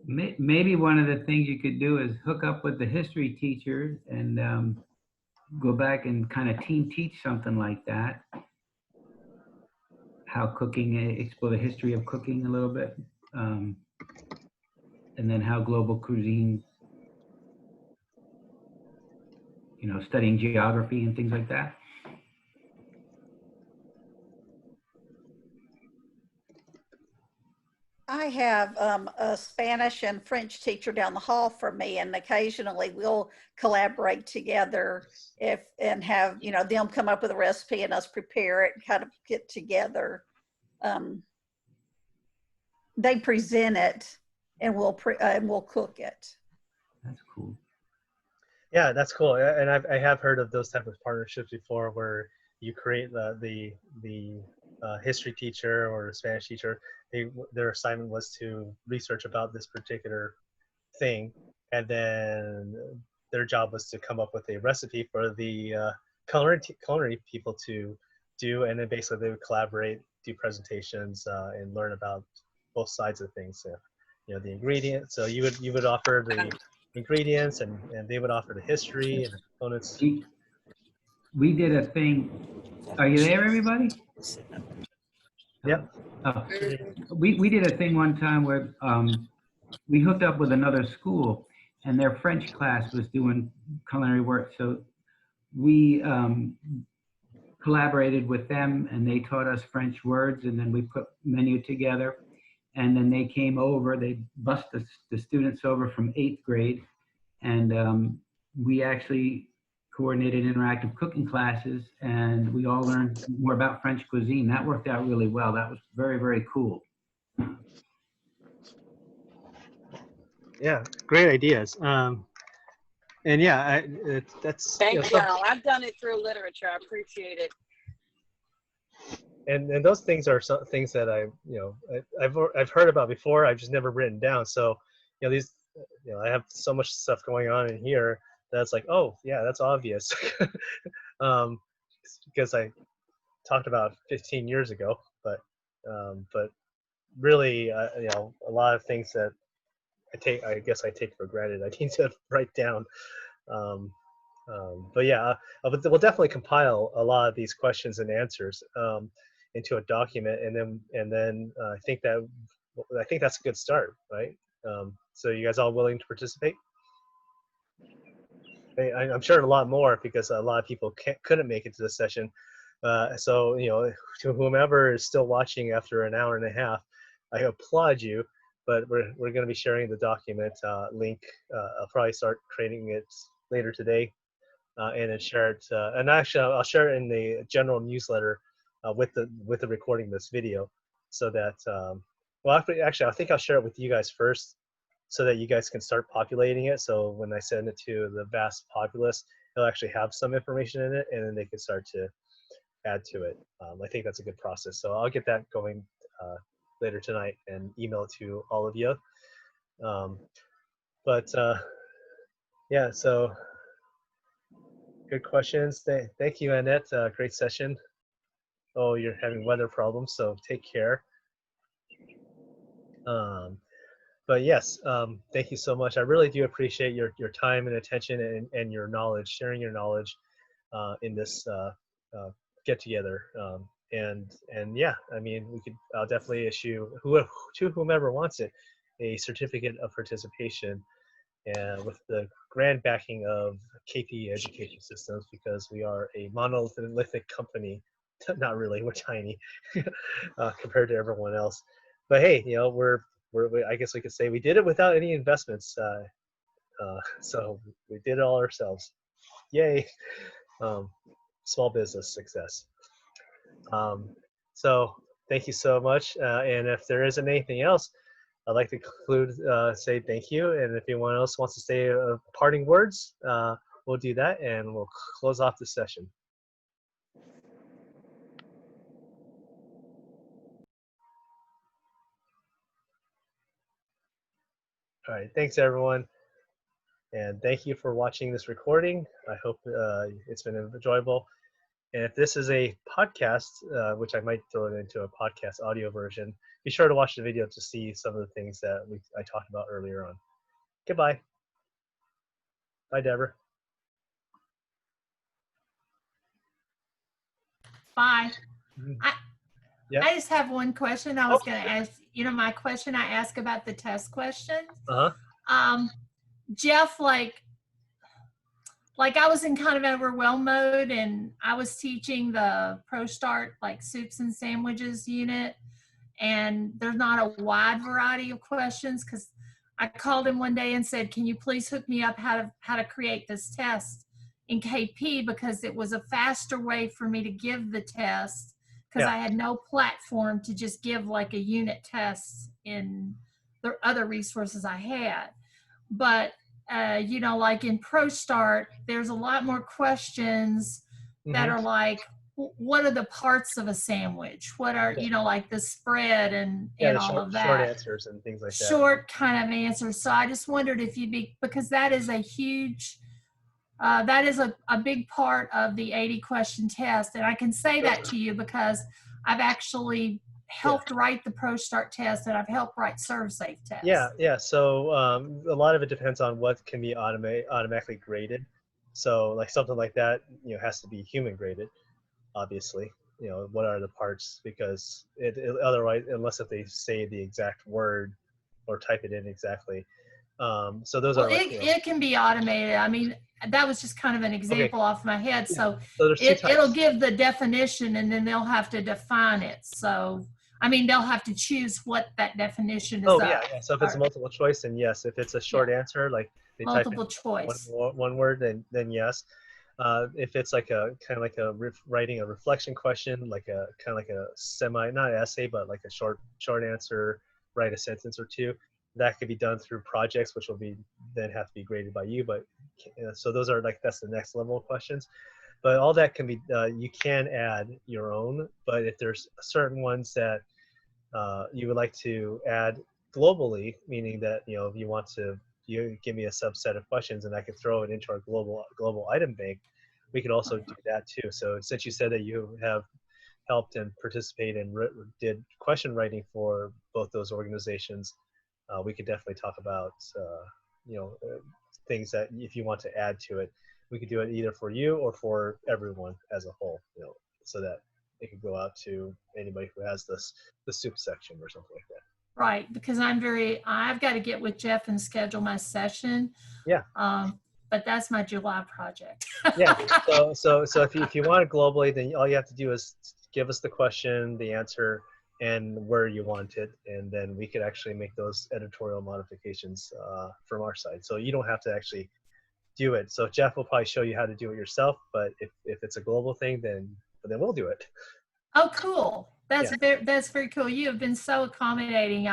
Maybe one of the things you could do is hook up with the history teacher and go back and kind of team teach something like that. How cooking, explore the history of cooking a little bit. And then how global cuisine, studying geography and things like that. I have a Spanish and French teacher down the hall from me, and occasionally we'll collaborate together and have, you know, them come up with a recipe and us prepare it and kind of get together. They present it and we'll cook it. That's cool. Yeah, that's cool. And I have heard of those type of partnerships before, where you create the history teacher or Spanish teacher. Their assignment was to research about this particular thing, and then their job was to come up with a recipe for the culinary people to do, and then basically they would collaborate, do presentations, and learn about both sides of things. So, you know, the ingredients. So you would offer the ingredients, and they would offer the history and the components. We did a thing. Are you there, everybody? Yep. Oh. We did a thing one time where we hooked up with another school, and their French class was doing culinary work. So we collaborated with them, and they taught us French words, and then we put menu together. And then they came over, they bussed the students over from 8th grade, and we actually coordinated interactive cooking classes, and we all learned more about French cuisine. That worked out really well. That was very, very cool. Yeah, great ideas. And yeah, that's Thank y'all. I've done it through literature. I appreciate it. And those things are some things that I've heard about before. I've just never written down. So, you know, these, you know, I have so much stuff going on in here that's like, oh yeah, that's obvious, because I talked about 15 years ago. But really, you know, a lot of things that I guess I take for granted, I need to write down. But yeah, we'll definitely compile a lot of these questions and answers into a document, and then I think that's a good start, right? So you guys all willing to participate? I'm sure a lot more, because a lot of people couldn't make it to the session. So, you know, to whomever is still watching after an hour and a half, I applaud you. But we're going to be sharing the document link. I'll probably start creating it later today, and then share it. And actually, I'll share it in the general newsletter with the recording of this video, so that well, actually, I think I'll share it with you guys first, so that you guys can start populating it. So when I send it to the vast populace, it'll actually have some information in it, and then they can start to add to it. I think that's a good process. So I'll get that going later tonight and email it to all of you. Yeah, so good questions. Thank you, Annette. Great session. Oh, you're having weather problems, so take care. But yes, thank you so much. I really do appreciate your time and attention, and your knowledge, sharing your knowledge in this get together. And yeah, I mean, I'll definitely issue to whomever wants it a certificate of participation, and with the grand backing of KP Education Systems, because we are a monolithic company. Not really, we're tiny compared to everyone else. But hey, you know, I guess we could say we did it without any investments. So we did it all ourselves. Yay! Small business success. So thank you so much. And if there isn't anything else, I'd like to conclude, say thank you. And if anyone else wants to say parting words, we'll do that, and we'll close off the session. All right, thanks everyone. And thank you for watching this recording. I hope it's been enjoyable. And if this is a podcast, which I might throw it into a podcast audio version, be sure to watch the video to see some of the things that I talked about earlier on. Goodbye. Bye, Deborah. Bye. Yeah. I just have one question. I was going to ask, you know, my question I asked about the test questions. Jeff, like I was in kind of overwhelm mode, and I was teaching the Pro Start like soups and sandwiches unit, and there's not a wide variety of questions, because I called him one day and said, can you please hook me up how to create this test in KP, because it was a faster way for me to give the test, because I had no platform to just give like a unit test in the other resources I had. But you know, like in ProStart, there's a lot more questions that are like, what are the parts of a sandwich? What are, you know, like the spread and all of that. Short answers and things like that. Short kind of answers. So I just wondered if you'd be, because that is a huge, that is a big part of the 80 question test. And I can say that to you because I've actually helped write the ProStart test, and I've helped write ServSafe tests. Yeah. So a lot of it depends on what can be automatically graded. So like something like that, you know, has to be human graded, obviously. You know, what are the parts? Because otherwise, unless if they say the exact word or type it in exactly. So those are like, it can be automated. I mean, that was just kind of an example off my head. So there's two types. It'll give the definition, and then they'll have to define it. So, I mean, they'll have to choose what that definition is. Yeah. So if it's a multiple choice, then yes. If it's a short answer, like they multiple type choice, one word, then yes. If it's like a kind of like a writing a reflection question, like a kind of like a not essay, but like a short answer, write a sentence or two. That could be done through projects, which will then have to be graded by you. But so those are like, that's the next level of questions. But all that can be, you can add your own. But if there's certain ones that you would like to add globally, meaning that, you know, if you want to, you give me a subset of questions and I could throw it into our global item bank, we could also do that too. So since you said that you have helped and participated and did question writing for both those organizations, we could definitely talk about, you know, things that if you want to add to it, we could do it either for you or for everyone as a whole, you know, so that it could go out to anybody who has the soup section or something like that. Right, because I've got to get with Jeff and schedule my session. Yeah. But that's my July project. Yeah. So if you want it globally, then all you have to do is give us the question, the answer, and where you want it, and then we could actually make those editorial modifications from our side. So you don't have to actually do it. So Jeff will probably show you how to do it yourself, but if it's a global thing, then we'll do it. Oh, cool. That's very cool. You have been so accommodating.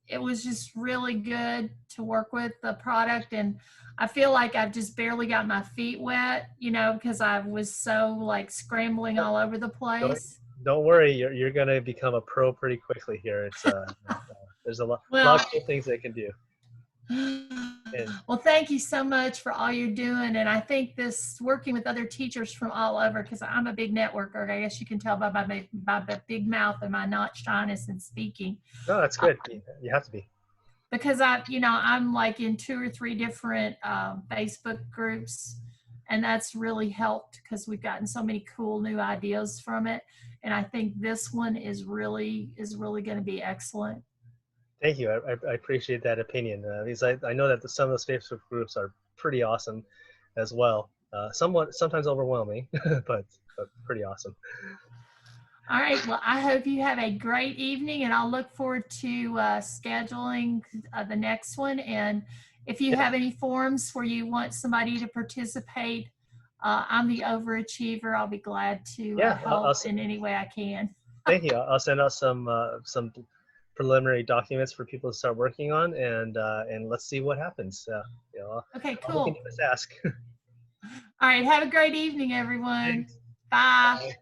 It was just really good to work with the product, and I feel like I've just barely got my feet wet, you know, because I was so like scrambling all over the place. Don't worry, you're gonna become a pro pretty quickly here. It's there's a lot of cool things they can do. Well, thank you so much for all you're doing, and I think this working with other teachers from all over, because I'm a big networker. I guess you can tell by my big mouth and my not shyness in speaking. No, that's good. You have to be. Because I'm like in 2 or 3 different Facebook groups, and that's really helped because we've gotten so many cool new ideas from it. And I think this one is really going to be excellent. Thank you. I appreciate that opinion. Because I know that some of those Facebook groups are pretty awesome as well. Sometimes overwhelming, but pretty awesome. All right. Well, I hope you have a great evening, and I'll look forward to scheduling the next one. And if you have any forums where you want somebody to participate, I'm the overachiever. I'll be glad to help in any way I can. Thank you. I'll send out some preliminary documents for people to start working on, and let's see what happens. You know, okay, cool. All we can do is ask. All right. Have a great evening, everyone. Thanks. Bye. Bye.